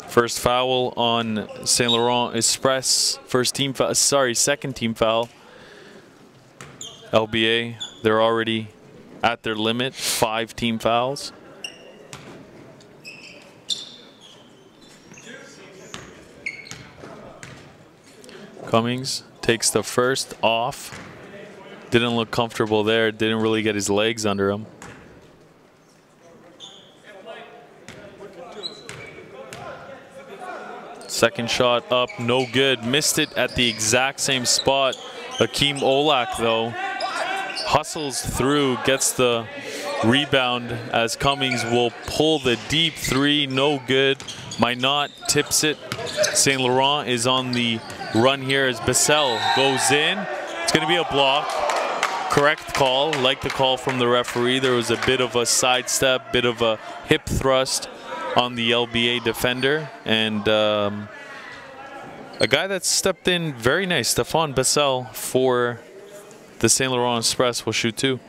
First foul on St. Laurent Express. Second team foul. LBA, they're already at their limit, 5 team fouls. Cummings takes the first off. Didn't look comfortable there, didn't really get his legs under him. Second shot up, no good. Missed it at the exact same spot. Akeem Olak, though, hustles through, gets the rebound as Cummings will pull the deep three, no good. Minot tips it. St. Laurent is on the run here as Bissell goes in. It's going to be a block. Correct call, like the call from the referee. There was a bit of a sidestep, bit of a hip thrust on the LBA defender, and a guy that stepped in very nice, Stephane Bissell, for the St. Laurent Express, will shoot 2.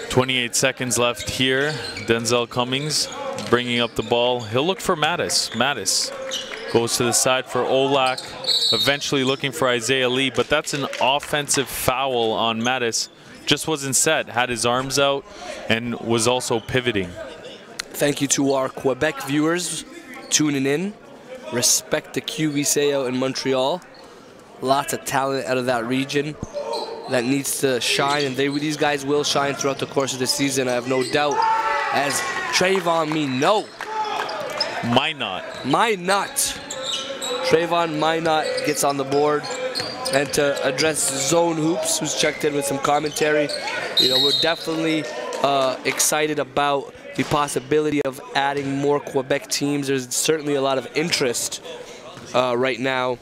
.28 seconds left here. Denzel Cummings bringing up the ball. He'll look for Mattis. Mattis goes to the side for Olak, eventually looking for Isaiah Lee, but that's an offensive foul on Mattis. Just wasn't set, had his arms out, and was also pivoting. Thank you to our Quebec viewers tuning in. Respect the Q, we say out in Montreal. Lots of talent out of that region that needs to shine, and these guys will shine throughout the course of the season, I have no doubt. As Trayvon Minot. Trayvon Minot gets on the board. And to address Zone Hoops, who's checked in with some commentary, you know, we're definitely excited about the possibility of adding more Quebec teams. There's certainly a lot of interest right now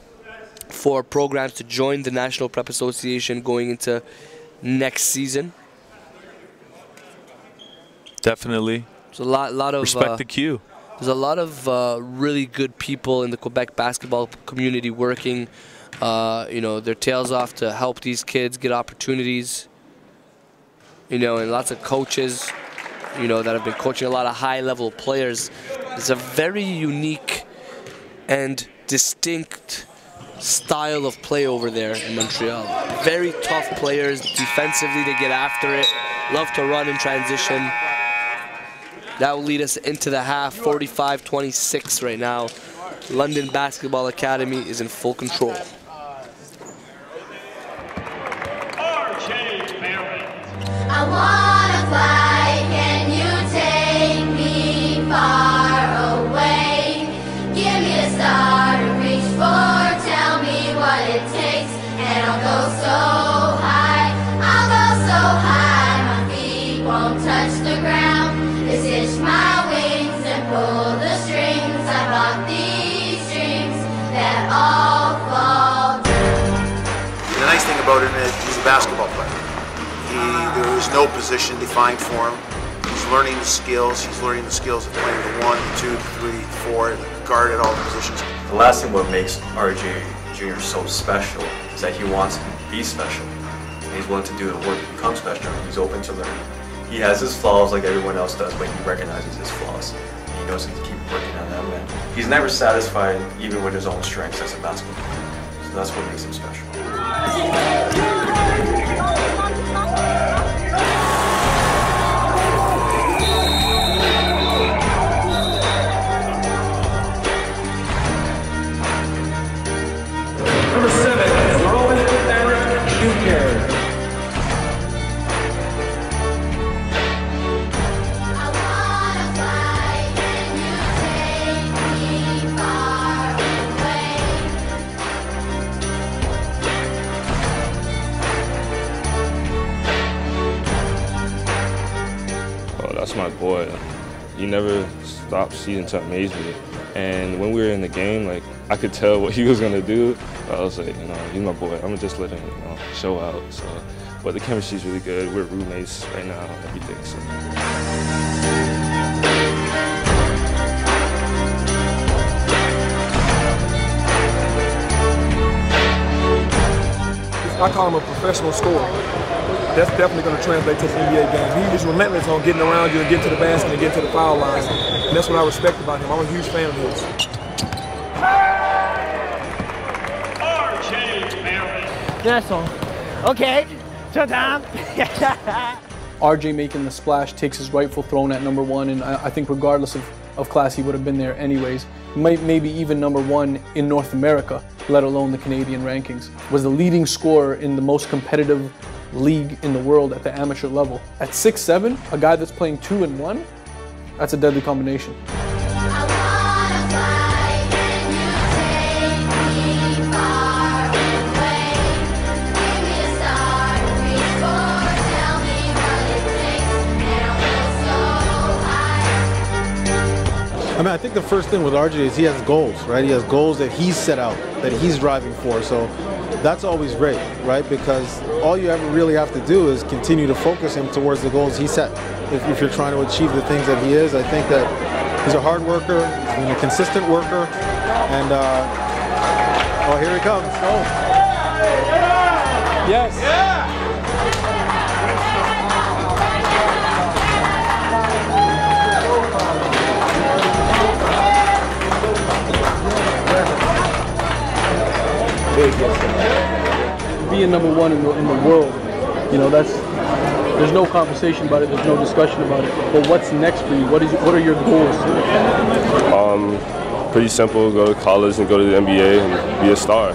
for programs to join the National Prep Association going into next season. Definitely. There's a lot of respect the Q. There's a lot of really good people in the Quebec basketball community working, you know, their tails off to help these kids get opportunities. You know, and lots of coaches, you know, that have been coaching a lot of high-level players. It's a very unique and distinct style of play over there in Montreal. Very tough players. Defensively, they get after it. Love to run in transition. That will lead us into the half, 45-26 right now. London Basketball Academy is in full control. I wanna fly, can you take me far away? Give me a star to reach for, tell me what it takes, and I'll go so high, my feet won't touch the ground. Just hitch my wings and pull the strings. I brought these dreams that all fall through. The nice thing about him is he's a basketball player. There is no position defined for him. He's learning the skills. He's learning the skills of playing the 1, 2, 3, 4, guard at all the positions. The last thing what makes RJ Jr. so special is that he wants to be special. He's willing to do the work to become special. He's open to learning. He has his flaws like everyone else does, but he recognizes his flaws. He knows to keep working on them. And he's never satisfied even with his own strengths as a basketball player. So that's what makes him special. Number 7, Laurent Jr. that's my boy. He never stopped seeking to amaze me. And when we were in the game, like, I could tell what he was gonna do. I was like, he's my boy. I'm gonna just let him, show out. So, but the chemistry's really good. We're roommates right now and everything. So. I call him a professional scorer. That's definitely going to translate to the NBA game. He is relentless on getting around you and getting to the basket and getting to the foul lines. And that's what I respect about him. I'm a huge fan of his. That's all. Okay, showtime. RJ making the splash takes his rightful throne at #1, and I think regardless of class, he would have been there anyways. Maybe even #1 in North America, let alone the Canadian rankings. Was the leading scorer in the most competitive league in the world at the amateur level. At 6'7", a guy that's playing 2 and 1, that's a deadly combination. I mean, I think the first thing with RJ is he has goals, right? He has goals that he's set out, that he's driving for. So that's always great, right? Because all you ever really have to do is continue to focus him towards the goals he set. If you're trying to achieve the things that he is, I think that he's a hard worker, he's been a consistent worker, and oh, here he comes. Oh. Yes. Yeah. Being #1 in the world, there's no conversation about it, there's no discussion about it. But what's next for you? What are your goals? Pretty simple, go to college and go to the NBA and be a star.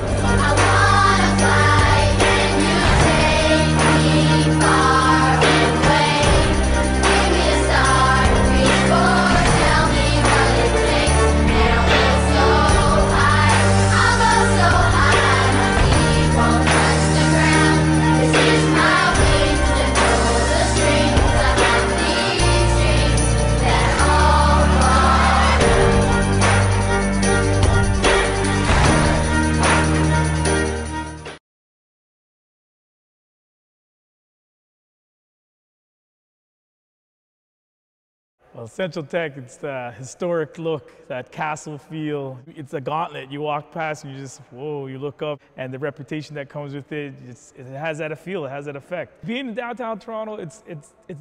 Well, Central Tech, it's the historic look, that castle feel. It's a gauntlet. You walk past and you just, whoa, you look up, and the reputation that comes with it, it has that feel, it has that effect. Being in downtown Toronto, it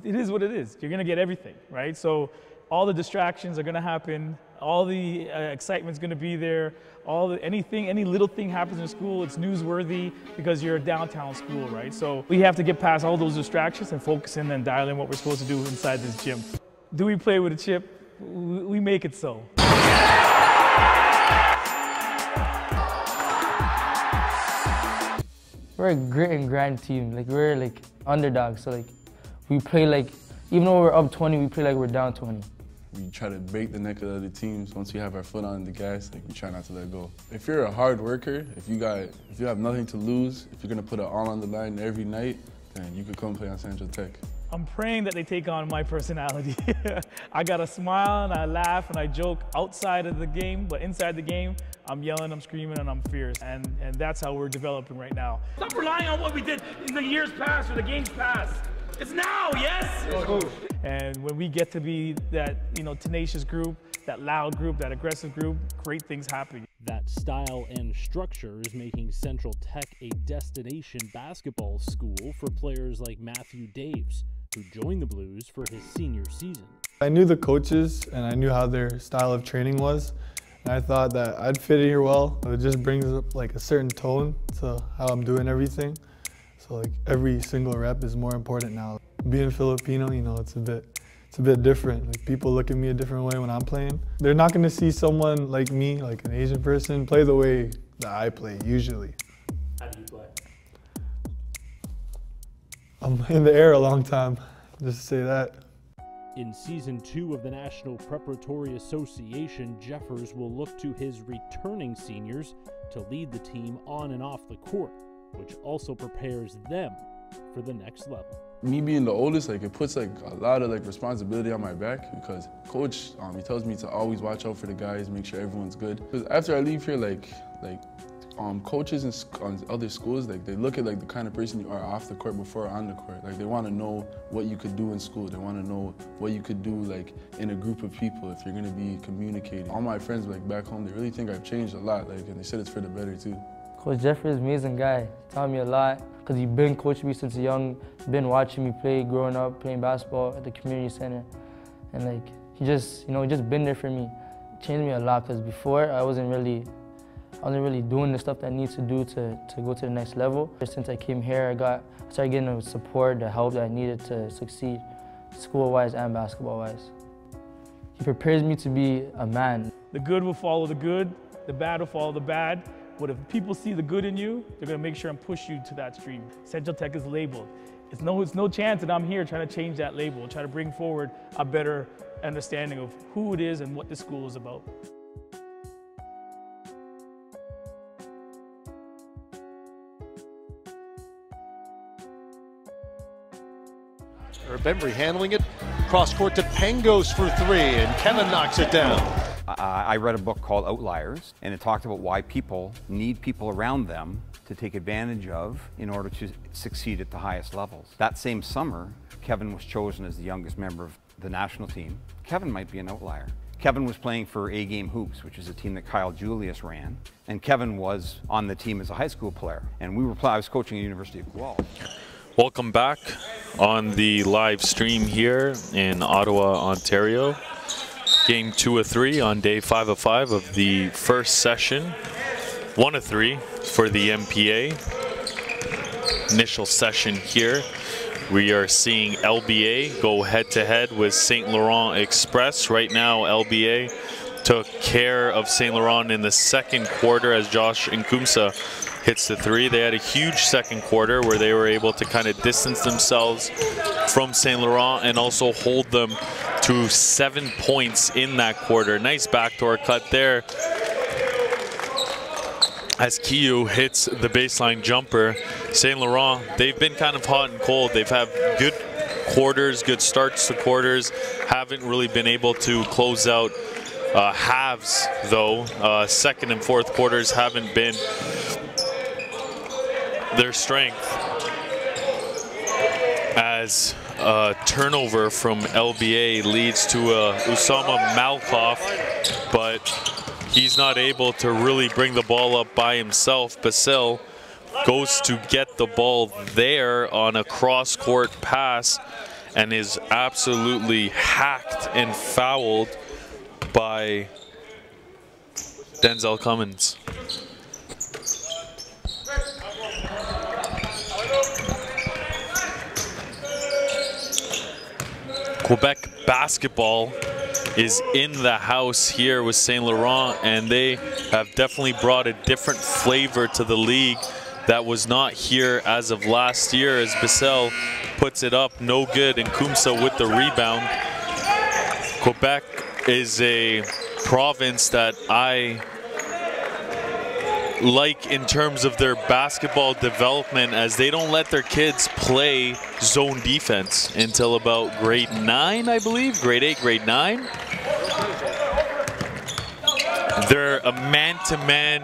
is what it is. You're gonna get everything, right? So all the distractions are gonna happen, all the excitement's gonna be there, any little thing happens in school, it's newsworthy because you're a downtown school, right? So we have to get past all those distractions and focus in and dial in what we're supposed to do inside this gym. Do we play with a chip? We make it so. We're a grit and grind team. We're underdogs. So we play even though we're up 20, we play like we're down 20. We try to break the neck of the other teams. Once we have our foot on the gas, we try not to let go. If you're a hard worker, if you have nothing to lose, if you're gonna put it all on the line every night, then you could come play on Central Tech. I'm praying that they take on my personality. I gotta smile and I laugh and I joke outside of the game, but inside the game, I'm yelling, I'm screaming, and I'm fierce. And that's how we're developing right now. Stop relying on what we did in the years past or the games past. It's now, yes? And when we get to be that tenacious group, that loud group, that aggressive group, great things happen. That style and structure is making Central Tech a destination basketball school for players like Matthew Daves, who joined the Blues for his senior season. I knew the coaches and I knew how their style of training was, and I thought that I'd fit in here well. It just brings up a certain tone to how I'm doing everything. So every single rep is more important now. Being Filipino, it's a bit different. People look at me a different way when I'm playing. They're not going to see someone like me, an Asian person, play the way that I play usually. How do you play? I'm in the air a long time, just to say that. In Season 2 of the National Preparatory Association, Jeffers will look to his returning seniors to lead the team on and off the court, which also prepares them for the next level. Me being the oldest, like it puts like a lot of like responsibility on my back because coach, he tells me to always watch out for the guys, make sure everyone's good. Because after I leave here, coaches on other schools, like they look at like the kind of person you are off the court before on the court. Like they want to know what you could do in school. They want to know what you could do like in a group of people if you're going to be communicating. All my friends like back home, they really think I've changed a lot. Like, and they said it's for the better too. Coach Jeffrey is an amazing guy. Taught me a lot because he's been coaching me since young. Been watching me play growing up, playing basketball at the community center, and like he just, just been there for me. Changed me a lot because before I wasn't really doing the stuff that I need to do to go to the next level. Since I came here, I started getting the support, the help that I needed to succeed, school-wise and basketball-wise. He prepares me to be a man. The good will follow the good, the bad will follow the bad. But if people see the good in you, they're gonna make sure and push you to that stream. Central Tech is labeled. It's no chance that I'm here trying to change that label, try to bring forward a better understanding of who it is and what the school is about. Bembry handling it, cross court to Pangos for three, and Kevin knocks it down. I read a book called Outliers, and it talked about why people need people around them to take advantage of in order to succeed at the highest levels. That same summer, Kevin was chosen as the youngest member of the national team. Kevin might be an outlier. Kevin was playing for A-Game Hoops, which is a team that Kyle Julius ran, and Kevin was on the team as a high school player, and I was coaching at the University of Guelph. Welcome back on the live stream here in Ottawa, Ontario. Game 2 of 3 on day 5 of 5 of the first session. 1 of 3 for the MPA. Initial session here. We are seeing LBA go head-to-head with St. Laurent Express. Right now, LBA took care of St. Laurent in the second quarter as Josh Nkumsa hits the 3. They had a huge second quarter where they were able to kind of distance themselves from St. Laurent and also hold them to 7 points in that quarter. Nice backdoor cut there as Kiyu hits the baseline jumper. St. Laurent, they've been kind of hot and cold. They've had good quarters, good starts to quarters, haven't really been able to close out halves though. Second and fourth quarters haven't been their strength, as a turnover from LBA leads to Usama Malkoff, but he's not able to really bring the ball up by himself. Basil goes to get the ball there on a cross-court pass and is absolutely hacked and fouled by Denzel Cummins. Quebec basketball is in the house here with St. Laurent, and they have definitely brought a different flavor to the league that was not here as of last year, as Bissell puts it up, no good, and Kumsa with the rebound. Quebec is a province that I like in terms of their basketball development, as they don't let their kids play zone defense until about grade 9, I believe, grade 8, grade 9. They're a man-to-man.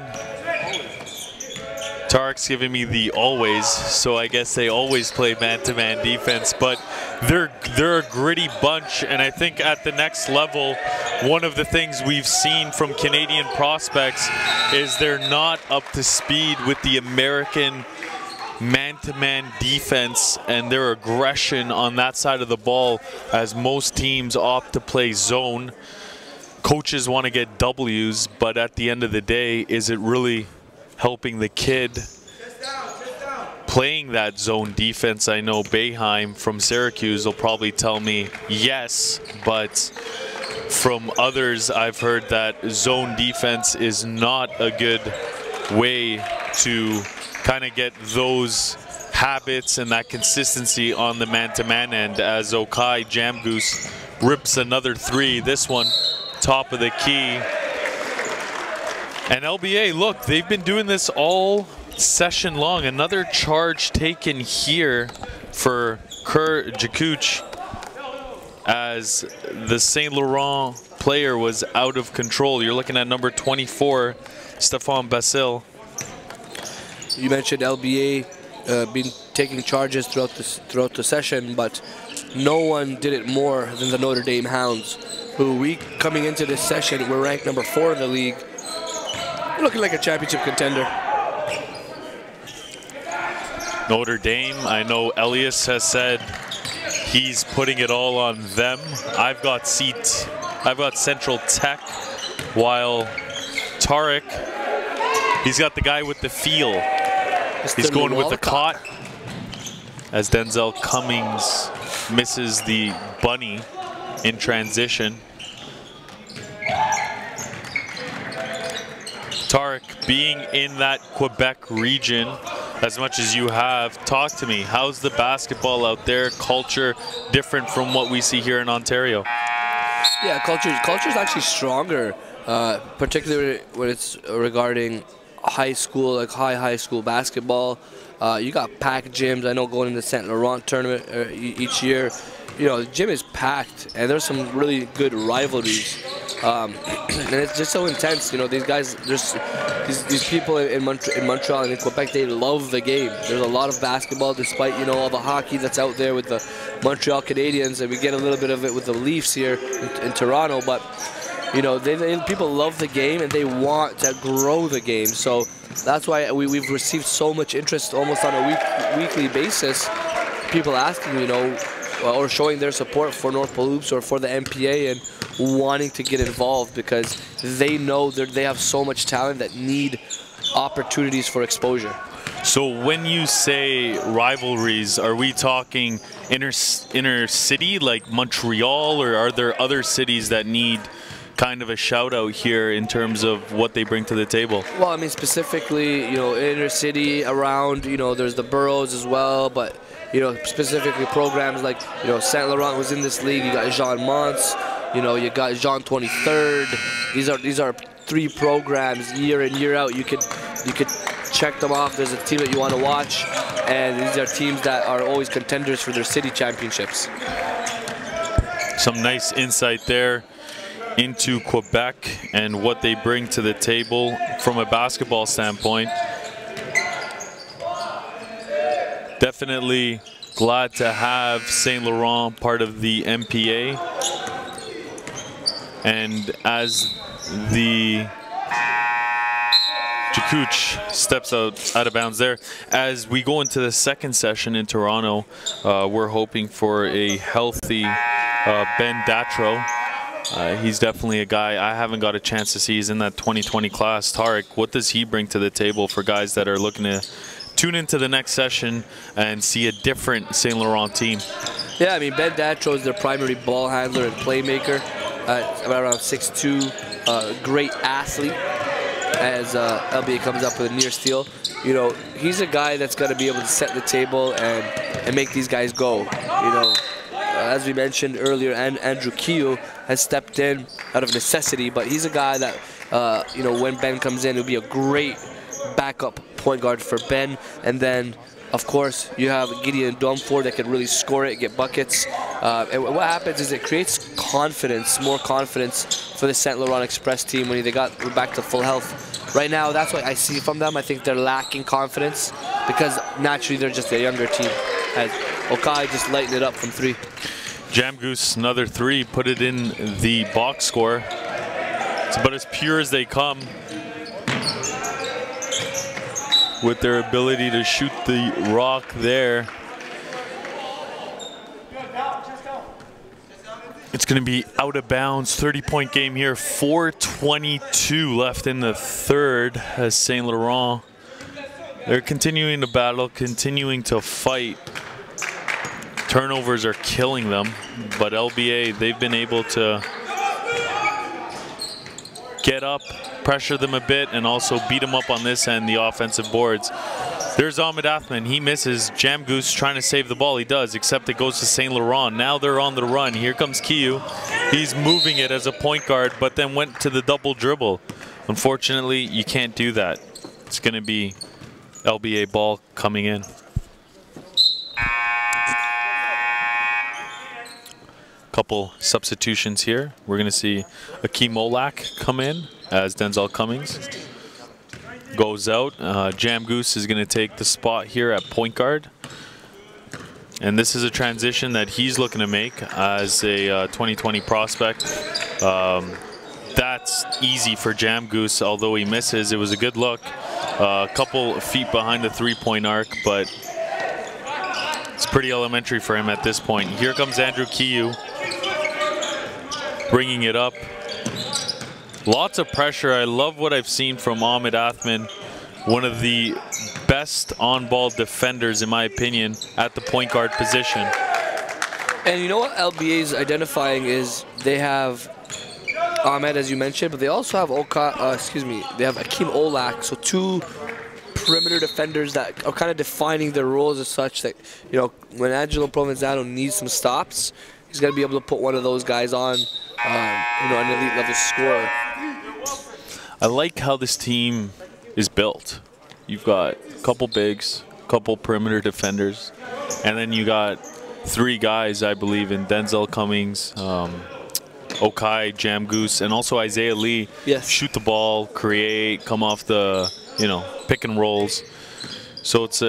Tarek's giving me the always, so I guess they always play man-to-man defense, but they're a gritty bunch, and I think at the next level, one of the things we've seen from Canadian prospects is they're not up to speed with the American man-to-man defense and their aggression on that side of the ball, as most teams opt to play zone. Coaches want to get W's, but at the end of the day, is it really helping the kid playing that zone defense? I know Boeheim from Syracuse will probably tell me yes, but from others I've heard that zone defense is not a good way to kind of get those habits and that consistency on the man-to-man end, as Okai Jamgoose rips another 3. This one top of the key. And LBA, look, they've been doing this all session long. Another charge taken here for Kerr Jakuch, as the St. Laurent player was out of control. You're looking at number 24, Stephane Basile. You mentioned LBA been taking charges throughout the session, but no one did it more than the Notre Dame Hounds, who coming into this session, we're ranked number 4 in the league. We're looking like a championship contender. Notre Dame, I know Elias has said he's putting it all on them. I've got Central Tech, while Tarek, he's got the guy with the feel. He's going with the caught, as Denzel Cummings misses the bunny in transition. Tarek, being in that Quebec region as much as you have, talk to me. How's the basketball out there? Culture different from what we see here in Ontario? Yeah, culture's actually stronger, particularly when it's regarding high school, like high school basketball. You got packed gyms. I know going into the St. Laurent tournament each year, you know, the gym is packed, and there's some really good rivalries. And it's just so intense, you know. These guys, there's these people in Montreal and in Quebec, they love the game. There's a lot of basketball, despite, you know, all the hockey that's out there with the Montreal Canadiens, and we get a little bit of it with the Leafs here in Toronto. But you know, people love the game and they want to grow the game. So that's why we've received so much interest almost on a weekly basis. People asking, you know, or showing their support for North Palouse or for the MPA and wanting to get involved because they know they have so much talent that need opportunities for exposure. So when you say rivalries, are we talking inner city like Montreal, or are there other cities that need kind of a shout out here in terms of what they bring to the table? Well, I mean, specifically, you know, inner city around, you know, there's the boroughs as well, but, you know, specifically programs like, you know, St. Laurent was in this league. You got Jean Monts, you know, you got Jean 23rd. These are 3 programs year in, year out. You could check them off. There's a team that you want to watch, and these are teams that are always contenders for their city championships. Some nice insight there into Quebec and what they bring to the table from a basketball standpoint. Definitely glad to have St. Laurent part of the MPA. And as the Jakuch steps out of bounds there, as we go into the second session in Toronto, we're hoping for a healthy Ben Datro. He's definitely a guy I haven't got a chance to see. He's in that 2020 class. Tarek, what does he bring to the table for guys that are looking to tune into the next session and see a different St. Laurent team? Yeah, I mean, Ben Datro is their primary ball handler and playmaker. Around 6'2", great athlete. As LBA comes up with a near steal, you know, he's a guy that's going to be able to set the table and make these guys go. You know, as we mentioned earlier, and Andrew Keogh has stepped in out of necessity, but he's a guy that, you know, when Ben comes in, it'll be a great backup point guard for Ben. And then, of course, you have Gideon Dumford that can really score it, get buckets. And what happens is it creates confidence, more confidence for the St. Laurent Express team when they got back to full health. Right now, that's what I see from them. I think they're lacking confidence because naturally they're just a younger team. As Okai just lightened it up from 3. Jam Goose, another 3, put it in the box score. It's about as pure as they come with their ability to shoot the rock there. It's going to be out of bounds. 30-point game here. 4:22 left in the third as St. Laurent. They're continuing to battle, continuing to fight. Turnovers are killing them, but LBA, they've been able to get up, pressure them a bit, and also beat them up on this end, the offensive boards. There's Ahmed Athman. He misses. Jam Goose trying to save the ball. He does, except it goes to St. Laurent. Now they're on the run. Here comes Kiyu. He's moving it as a point guard, but then went to the double dribble. Unfortunately, you can't do that. It's going to be LBA ball coming in. Couple substitutions here. We're going to see Akeem Olak come in as Denzel Cummings goes out. Jam Goose is going to take the spot here at point guard. And this is a transition that he's looking to make as a 2020 prospect. That's easy for Jam Goose, although he misses. It was a good look. A couple feet behind the three-point arc, but it's pretty elementary for him at this point. Here comes Andrew Kiyu, bringing it up. Lots of pressure. I love what I've seen from Ahmed Athman, one of the best on-ball defenders, in my opinion, at the point guard position. And you know what LBA is identifying is they have Ahmed, as you mentioned, but they also have they have Akeem Olak, so two perimeter defenders that are kind of defining their roles as such that, you know, when Angelo Provenzano needs some stops, he's going to be able to put one of those guys on, you know, an elite level scorer. I like how this team is built. You've got a couple bigs, a couple perimeter defenders, and then you got three guys, I believe, in Denzel Cummings, Okai, Jam Goose, and also Isaiah Lee. Yes. Shoot the ball, create, come off the, you know, pick and rolls. So it's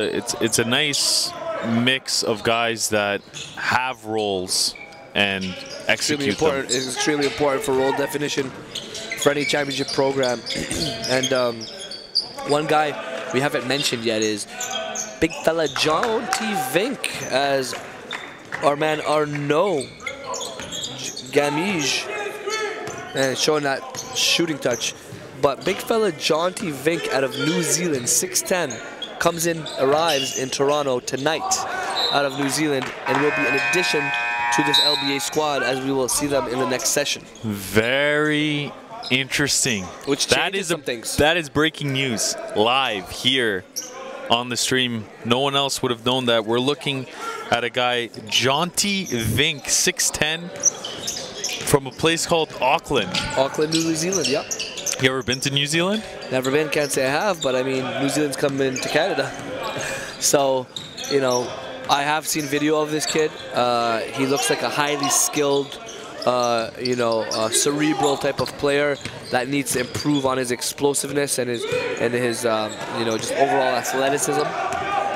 a nice mix of guys that have roles and execute them. It's extremely important for role definition for any championship program. And one guy we haven't mentioned yet is big fella John T. Vink, as our man Arnaud Gamige, and showing that shooting touch. But big fella John T. Vink out of New Zealand, 6'10", arrives in Toronto tonight out of New Zealand, and will be an addition to this LBA squad, as we will see them in the next session. Very interesting. Which changes some things. That is breaking news live here on the stream. No one else would have known that. We're looking at a guy, Jonty Vink, 6'10", from a place called Auckland. Auckland, New Zealand, yep. You ever been to New Zealand? Never been, can't say I have, but I mean, New Zealand's coming to Canada. So, you know, I have seen video of this kid. He looks like a highly skilled, you know, cerebral type of player that needs to improve on his explosiveness and his you know, just overall athleticism.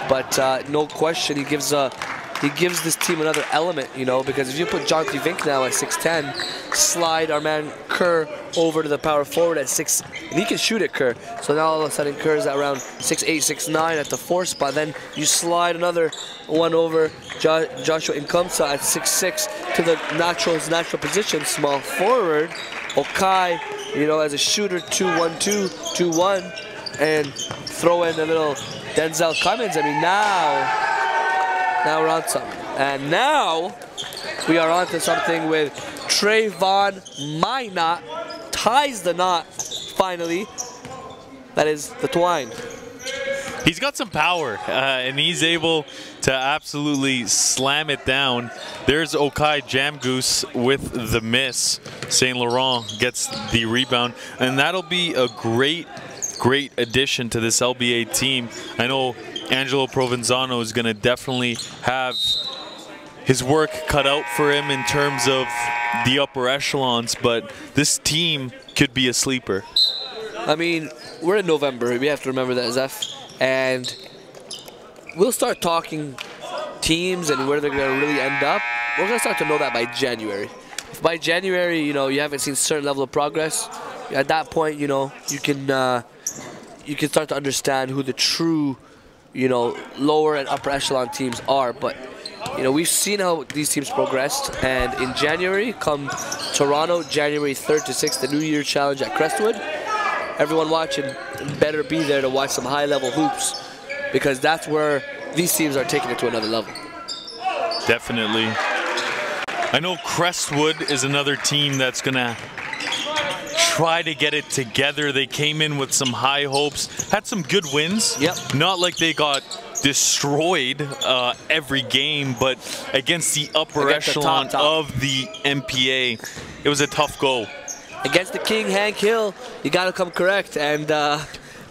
But no question, he gives this team another element, you know, because if you put John T. Vink now at 6'10", slide our man Kerr over to the power forward at 6, and he can shoot it, Kerr. So now all of a sudden Kerr's at around 6'8", 6'9" at the 4 spot. Then you slide another one over Joshua Nkamsa at 6'6" to the his natural position, small forward. Okai, you know, as a shooter, 2-1-2, 2-1, and throw in a little Denzel Cummings. I mean, now we're on something. And now we are on to something with Trayvon Minot ties the knot, finally. That is the twine. He's got some power, and he's able to absolutely slam it down. There's Okai Jam Goose with the miss. St. Laurent gets the rebound, and that'll be a great addition to this LBA team. I know Angelo Provenzano is going to definitely have his work cut out for him in terms of the upper echelons, but this team could be a sleeper. I mean, we're in November. We have to remember that, Zeph. And we'll start talking teams and where they're going to really end up. We're going to start to know that by January. If by January, you know, you haven't seen a certain level of progress, at that point, you know, you can start to understand who the true, you know, lower and upper echelon teams are. But, you know, we've seen how these teams progressed, and in January, come Toronto, January 3rd to 6th, the New Year Challenge at Crestwood, everyone watching better be there to watch some high-level hoops, because that's where these teams are taking it to another level. Definitely. I know Crestwood is another team that's going to try to get it together. They came in with some high hopes, had some good wins. Yep. Not like they got destroyed every game, but against the upper echelon of the MPA, it was a tough go. Against the King, Hank Hill, you got to come correct. And,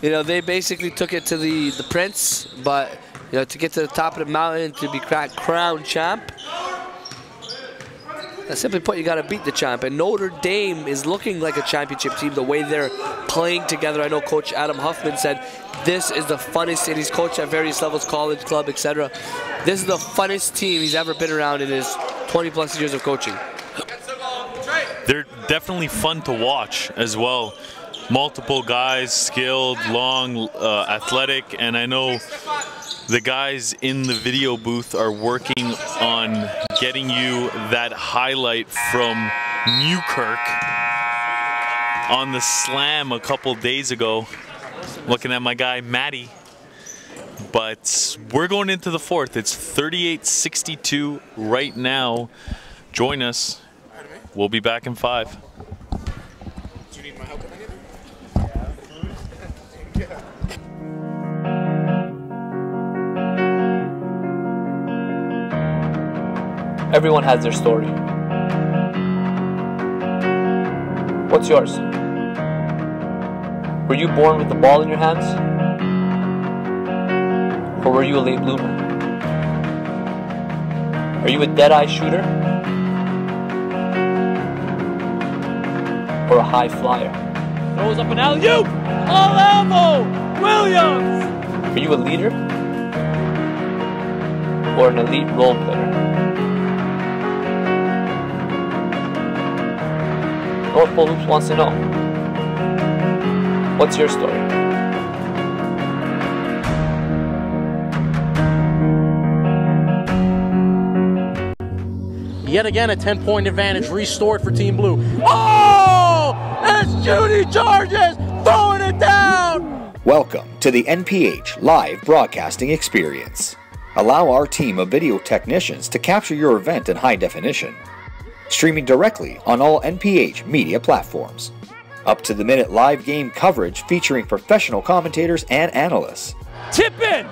you know, they basically took it to the Prince, but, you know, to get to the top of the mountain, to be crowned champ, Simply put, you got to beat the champ. And Notre Dame is looking like a championship team the way they're playing together. I know Coach Adam Huffman said this is the funnest, and he's coached at various levels, college, club, etc. This is the funnest team he's ever been around in his 20+ years of coaching. They're definitely fun to watch as well. Multiple guys, skilled, long, athletic, and I know the guys in the video booth are working on getting you that highlight from Newkirk on the slam a couple days ago. Looking at my guy Matty. But we're going into the fourth. It's 38-62 right now. Join us. We'll be back in 5. Do you need my help with anything? Everyone has their story. What's yours? Were you born with the ball in your hands? Or were you a late bloomer? Are you a dead-eye shooter? Or a high flyer? Throws up an alley-oop! All elbow! Williams! Are you a leader? Or an elite role player? North Pole Hoops wants to know. What's your story? Yet again, a 10-point advantage restored for Team Blue. Oh! It's Judy Charges throwing it down! Welcome to the NPH live broadcasting experience. Allow our team of video technicians to capture your event in high definition. Streaming directly on all NPH media platforms. Up-to-the-minute live game coverage featuring professional commentators and analysts. Tip in!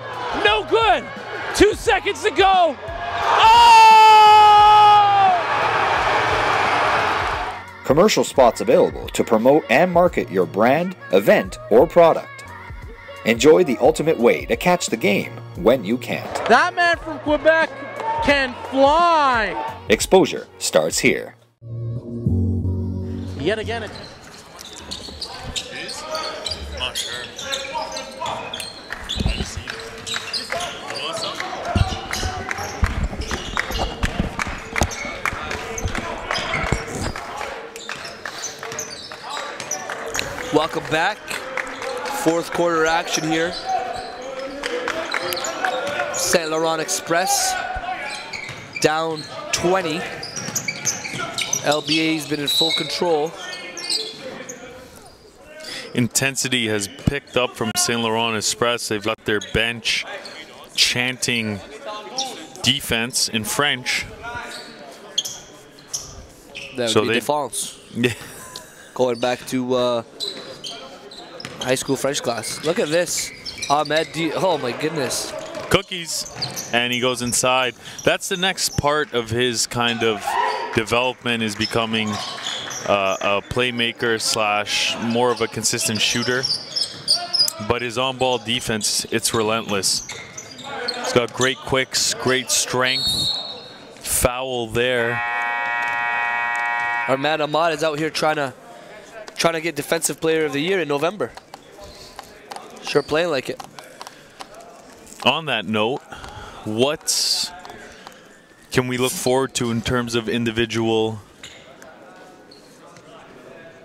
No good! 2 seconds to go! Commercial spots available to promote and market your brand, event, or product. Enjoy the ultimate way to catch the game when you can't. That man from Quebec can fly! Exposure starts here. Yet again, Not sure. Welcome back. Fourth quarter action here. Saint Laurent Express down 20. LBA's been in full control. Intensity has picked up from Saint Laurent Express. They've got their bench chanting defense in French. That So would be they- défense. Yeah. Going back to high school French class. Look at this. Ahmed D. Oh my goodness. Cookies. And he goes inside. That's the next part of his kind of development, is becoming a playmaker slash more of a consistent shooter. But his on-ball defense, it's relentless. He's got great quicks, great strength. Foul there. Our man Ahmad is out here trying to get Defensive Player of the Year in November. Sure playing like it. On that note, what can we look forward to in terms of individual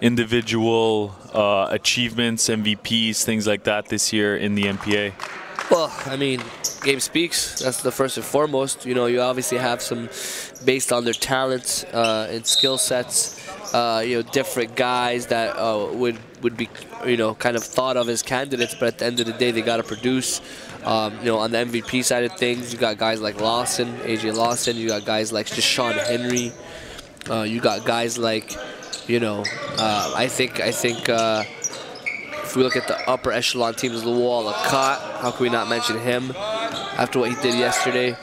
achievements, MVPs, things like that this year in the NPA? Well, I mean, game speaks. That's the first and foremost. You know, you obviously have some, based on their talents and skill sets, you know, different guys that would be, you know, kind of thought of as candidates, but at the end of the day, they got to produce. You know, on the MVP side of things, you got guys like Lawson, AJ Lawson. You got guys like just Sean Henry. You got guys like, you know, I think if we look at the upper echelon teams, Lowell Lacotte, how can we not mention him after what he did yesterday?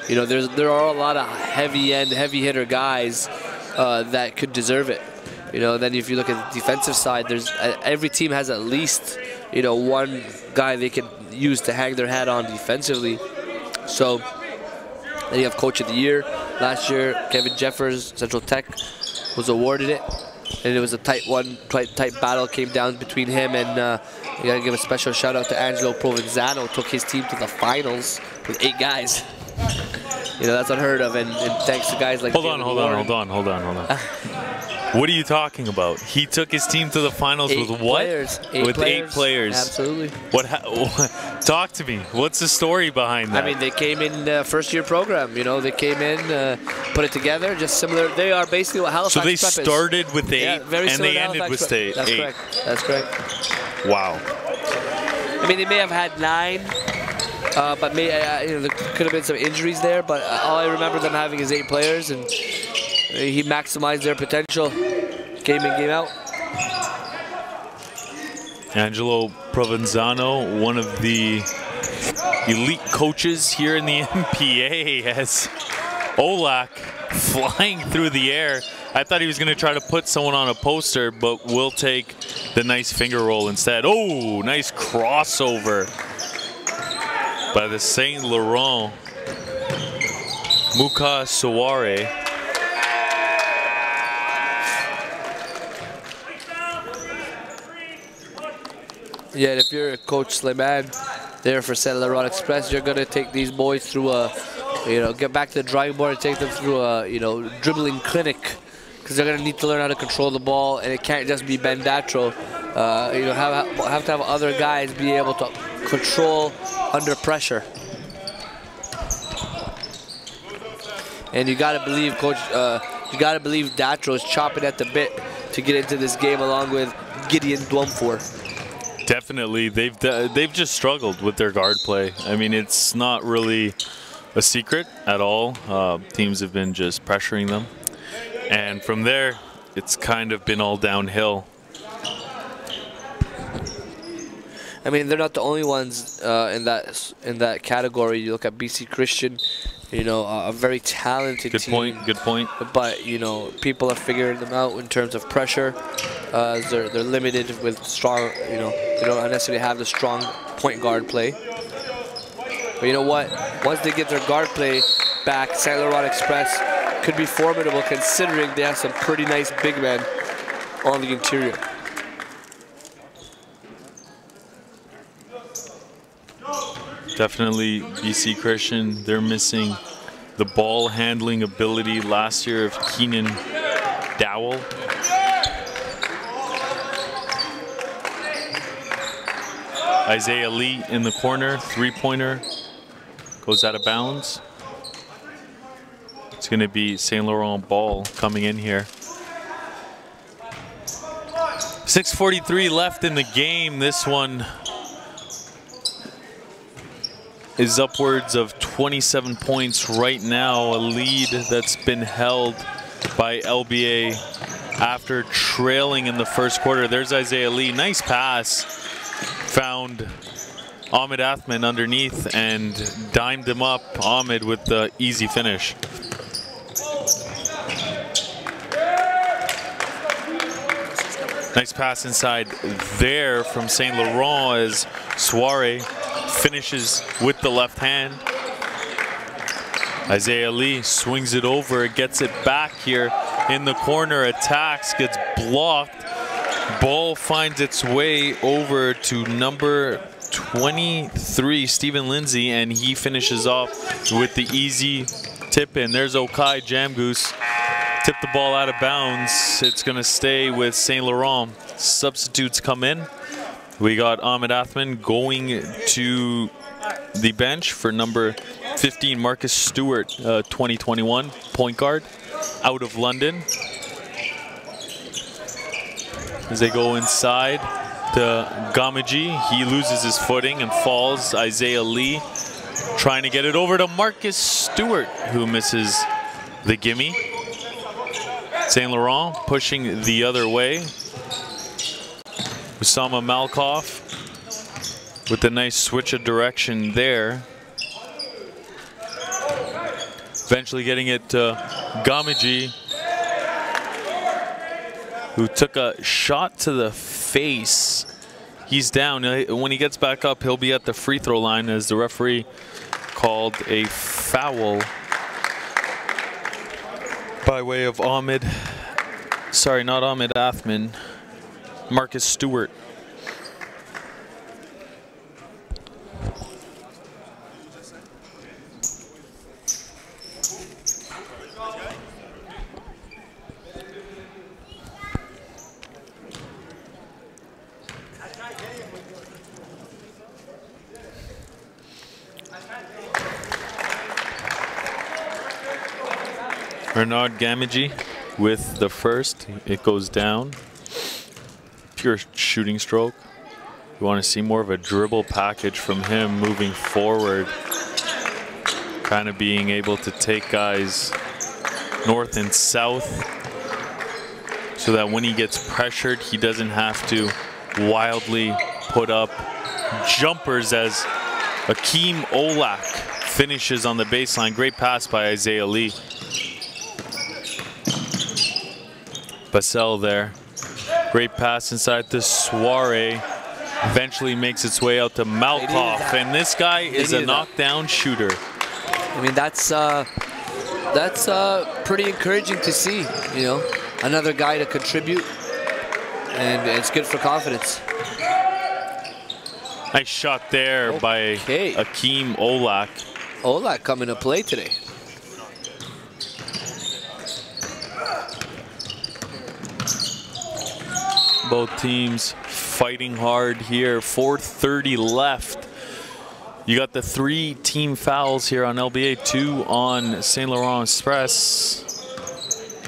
You know, there are a lot of heavy hitter guys that could deserve it. You know, then if you look at the defensive side, there's every team has at least, you know, one guy they can use to hang their hat on defensively. So then you have Coach of the Year. Last year, Kevin Jeffers, Central Tech, was awarded it. And it was a tight battle came down between him and you gotta give a special shout out to Angelo Provenzano. Took his team to the finals with 8 guys. You know, that's unheard of, and thanks to guys like Hold on. What are you talking about? He took his team to the finals with what? With 8 players. Absolutely. Talk to me. What's the story behind that? I mean, they came in first-year program. You know, they came in, put it together, just similar. They are basically what Halifax So they Prep is. started with 8, yeah, very and they similar to ended with Halifax 8. Prep. That's correct. That's correct. Wow. I mean, they may have had 9, but you know, there could have been some injuries there. But all I remember them having is 8 players, and he maximized their potential, game in, game out. Angelo Provenzano, one of the elite coaches here in the MPA, has Olak flying through the air. I thought he was going to try to put someone on a poster, but will take the nice finger roll instead. Oh, nice crossover by the Saint Laurent. Muka Saware. Yeah, and if you're a Coach Slayman there for Saint Laurent Express, you're going to take these boys through a, you know, get back to the drawing board and take them through a, you know, dribbling clinic, because they're going to need to learn how to control the ball, and it can't just be Ben Datro. You know, have to have other guys be able to control under pressure. And you got to believe, Coach, you got to believe Datro's chopping at the bit to get into this game along with Gideon Dwumfor. Definitely, they've just struggled with their guard play. I mean, it's not really a secret at all. Teams have been just pressuring them, and from there, it's kind of been all downhill. I mean, they're not the only ones in that category. You look at BC Christian, you know, a very talented team. Good point. But you know, people are figuring them out in terms of pressure. They're limited with strong, you know, they don't necessarily have the strong point guard play. But you know what? Once they get their guard play back, Saint Laurent Express could be formidable, considering they have some pretty nice big men on the interior. Definitely BC Christian, they're missing the ball handling ability last year of Keenan Dowell. Isaiah Lee in the corner, 3-pointer, goes out of bounds. It's gonna be Saint Laurent ball coming in here. 6:43 left in the game. This one is upwards of 27 points right now, a lead that's been held by LBA after trailing in the first quarter. There's Isaiah Lee, nice pass. Found Ahmed Athman underneath and dimed him up. Ahmed with the easy finish. Nice pass inside there from Saint Laurent as Soare finishes with the left hand. Isaiah Lee swings it over, gets it back here in the corner, attacks, gets blocked. Ball finds its way over to number 23, Stephen Lindsay, and he finishes off with the easy tip in. There's Okai Jamgoose. Tip the ball out of bounds. It's going to stay with Saint Laurent. Substitutes come in. We got Ahmed Athman going to the bench for number 15, Marcus Stewart, 2021 point guard, out of London. As they go inside to Gamaji, he loses his footing and falls. Isaiah Lee trying to get it over to Marcus Stewart, who misses the gimme. Saint Laurent pushing the other way. Usama Malkoff with a nice switch of direction there. Eventually getting it to Gamaji, who took a shot to the face. He's down. When he gets back up, he'll be at the free throw line as the referee called a foul By way of Ahmed, sorry, not Ahmed Athman, Marcus Stewart. Bernard Gamage with the first. It goes down. Pure shooting stroke. You want to see more of a dribble package from him moving forward. Kind of being able to take guys north and south so that when he gets pressured, he doesn't have to wildly put up jumpers as Akeem Olak finishes on the baseline. Great pass by Isaiah Lee. Basel there. Great pass inside to Soiree. Eventually makes its way out to Malkoff. And this guy is a knockdown shooter. I mean, that's pretty encouraging to see, you know. Another guy to contribute. And it's good for confidence. Nice shot there by Akeem Olak. Olak coming to play today. Both teams fighting hard here. 4:30 left. You got the 3 team fouls here on LBA, 2 on St. Laurent Express.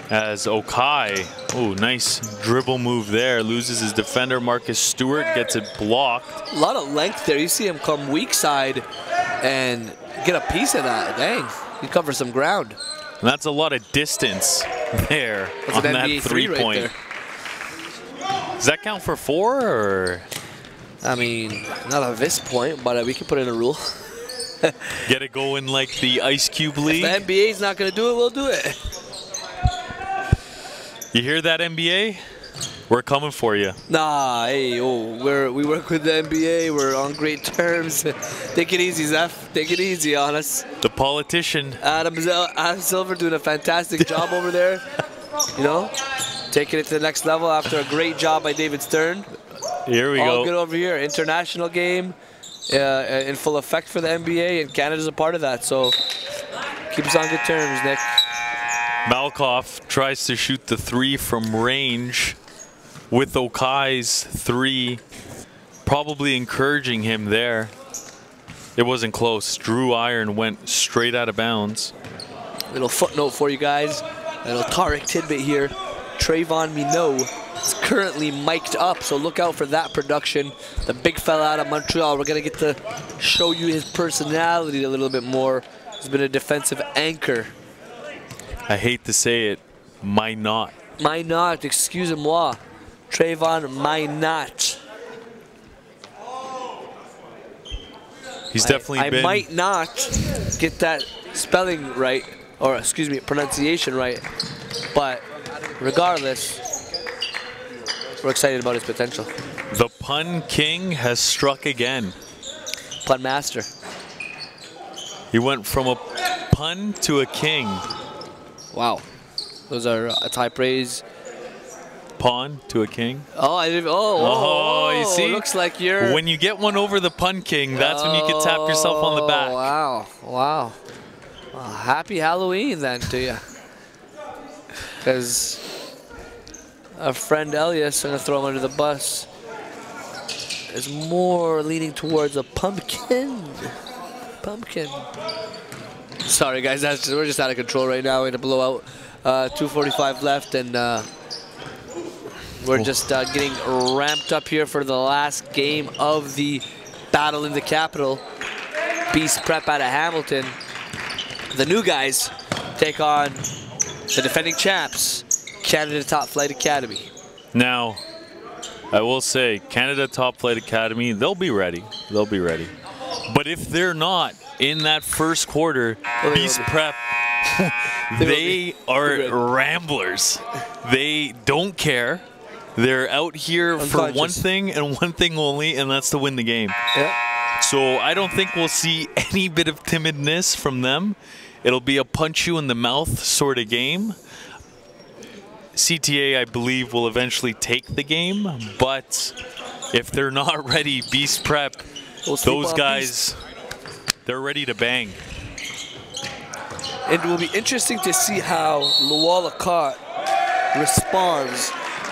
As Okai, oh, nice dribble move there. Loses his defender, Marcus Stewart, gets it blocked. A lot of length there. You see him come weak side and get a piece of that. Dang, he covers some ground. And that's a lot of distance there on that 3-point. Right. Does that count for 4 or? I mean, not at this point, but we can put in a rule. Get it going like the Ice Cube League. If the NBA's not going to do it, we'll do it. You hear that, NBA? We're coming for you. Nah, hey, we work with the NBA. We're on great terms. Take it easy, Zeph. Take it easy on us. The politician. Adam Silver doing a fantastic job over there. You know, taking it to the next level after a great job by David Stern. Here we go. All good over here. International game in full effect for the NBA, and Canada's a part of that. So keep us on good terms, Nick. Malkoff tries to shoot the 3 from range with Okai's 3 probably encouraging him there. It wasn't close. Drew Iron went straight out of bounds. Little footnote for you guys. A little Tariq tidbit here. Trayvon Minot is currently mic'd up, so look out for that production. The big fella out of Montreal. We're going to get to show you his personality a little bit more. He's been a defensive anchor. I hate to say it, Minot. Minot, excusez-moi. Trayvon Minot. He's definitely been... I might not get that spelling right, or excuse me, pronunciation right, but regardless, we're excited about his potential. The pun king has struck again. Pun master. He went from a pun to a king. Wow, those are high praise. Pawn to a king. Oh, you see? Looks like you're... When you get one over the pun king, that's when you can tap yourself on the back. Wow, wow. Well, happy Halloween then to you. Because our friend Elias, going to throw him under the bus, is more leaning towards a pumpkin. Pumpkin. Sorry guys, we're just out of control right now. We're in a blowout. 2:45 left, and we're just getting ramped up here for the last game of the battle in the capital. Beast Prep out of Hamilton. The new guys take on the defending champs, Canada Top Flight Academy. Now, I will say, Canada Top Flight Academy, they'll be ready. They'll be ready. But if they're not in that first quarter, Beast Prep, they are ramblers. They don't care. They're out here for one thing and one thing only, and that's to win the game. Yeah. So I don't think we'll see any bit of timidness from them. It'll be a punch you in the mouth sort of game. CTA, I believe, will eventually take the game, but if they're not ready, Beast Prep, those guys, they're ready to bang. It will be interesting to see how Lualacott responds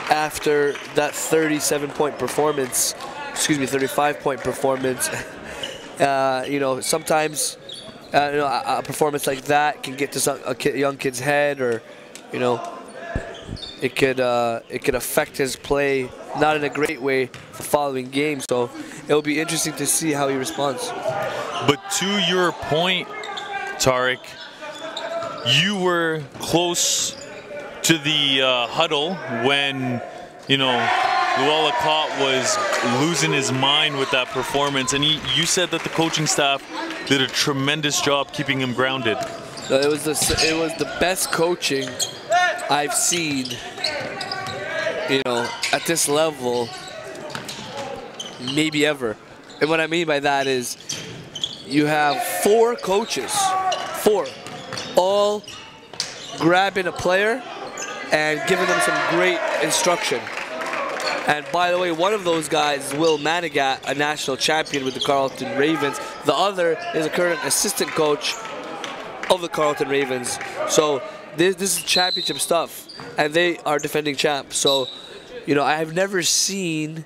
after that 37-point performance, excuse me, 35-point performance. You know, sometimes you know, a performance like that can get to a young kid's head, or you know, it could affect his play, not in a great way, the following game. So it'll be interesting to see how he responds. But to your point, Tarek, you were close to the huddle when, you know, Lualacott was losing his mind with that performance, and you said that the coaching staff did a tremendous job keeping him grounded. It was the best coaching I've seen, you know, at this level, maybe ever. And what I mean by that is you have 4 coaches, 4, all grabbing a player and giving them some great instruction. And by the way, one of those guys is Will Manigat, a national champion with the Carleton Ravens. The other is a current assistant coach of the Carleton Ravens. So this is championship stuff, and they are defending champs. So, you know, I have never seen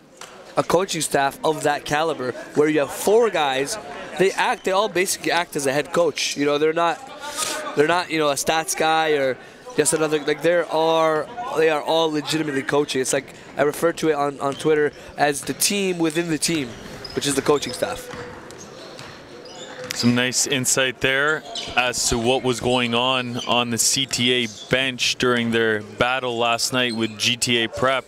a coaching staff of that caliber where you have 4 guys. They all basically act as a head coach. You know, they're not, you know, a stats guy or just another, like they are all legitimately coaching. It's like I refer to it on Twitter as the team within the team, which is the coaching staff. Some nice insight there as to what was going on the CTA bench during their battle last night with GTA Prep.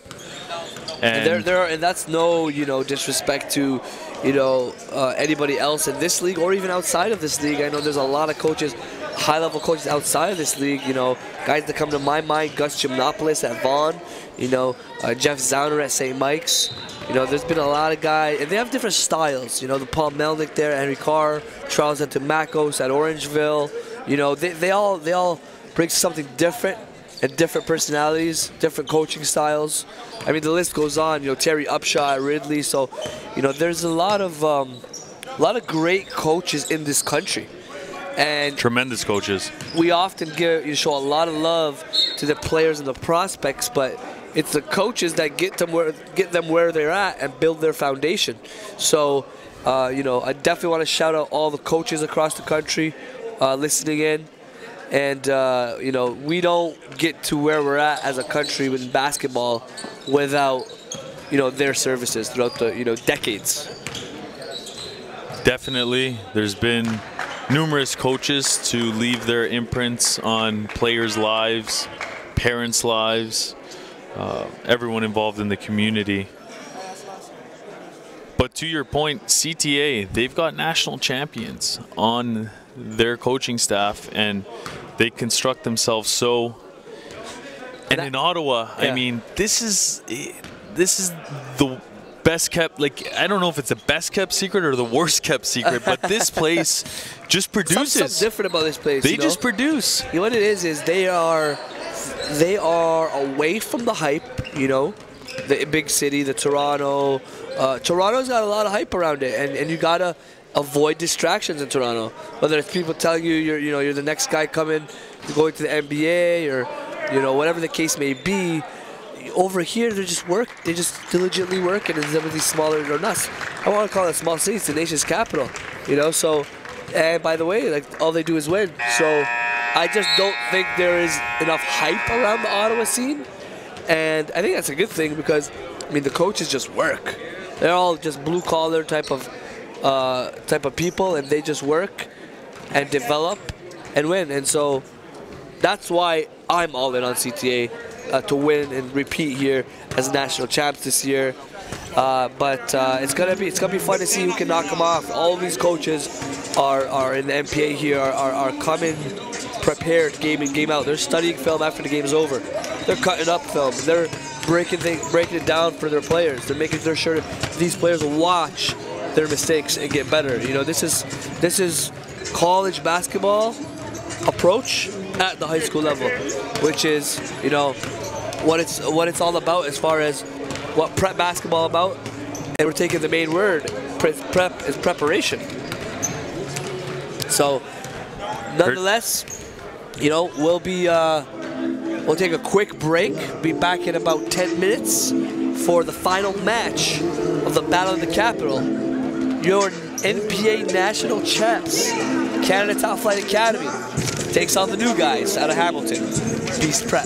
And that's no, you know, disrespect to, you know, anybody else in this league or even outside of this league. I know there's a lot of coaches, high-level coaches outside of this league, you know, guys that come to my mind, Gus Gymnopoulos at Vaughan, you know, Jeff Zauner at St. Mike's. You know, there's been a lot of guys, and they have different styles. You know, the Paul Melnick there, Henry Carr, Charles Antimacos at Orangeville. You know, they all bring something different and different personalities, different coaching styles. I mean, the list goes on. You know, Terry Upshaw at Ridley. So, you know, there's a lot of great coaches in this country. And tremendous coaches. We often show a lot of love to the players and the prospects, but it's the coaches that get them where they're at and build their foundation. So, you know, I definitely want to shout out all the coaches across the country listening in. And, you know, we don't get to where we're at as a country in basketball without, you know, their services throughout the, you know, decades. Definitely. There's been numerous coaches to leave their imprints on players' lives, parents' lives, everyone involved in the community. But to your point, CTA, they've got national champions on their coaching staff, and they construct themselves so. And in Ottawa, yeah. I mean, this is the best kept, like, I don't know if it's the best kept secret or the worst kept secret, but this place just produces. Something different about this place. They just produce. You know what it is they are away from the hype, you know, the big city, the Toronto. Toronto's got a lot of hype around it, and you gotta avoid distractions in Toronto. Whether it's people telling you you're the next guy coming, going to the NBA, or you know, whatever the case may be. Over here, they just diligently working in some of these smaller, or not, I want to call it small cities, the nation's capital, you know. So, and by the way, like, all they do is win. So I just don't think there is enough hype around the Ottawa scene, and I think that's a good thing because, I mean, the coaches just work. They're all just blue collar type of people, and they just work and develop and win. And so that's why I'm all in on CTA. To win and repeat here as national champs this year, but it's gonna be fun to see who can knock them off. All these coaches are in the MPA here, are coming prepared game in, game out. They're studying film after the game is over. They're cutting up film. They're breaking it down for their players. They're making sure these players will watch their mistakes and get better. You know, this is college basketball approach at the high school level, which is, you know, what it's all about as far as what prep basketball about. And we're taking the main word, prep is preparation. So, nonetheless, you know, we'll take a quick break, be back in about 10 minutes for the final match of the Battle of the Capital. Your NPA National Champs, Canada Top Flight Academy, takes on the new guys out of Hamilton, Beast Prep.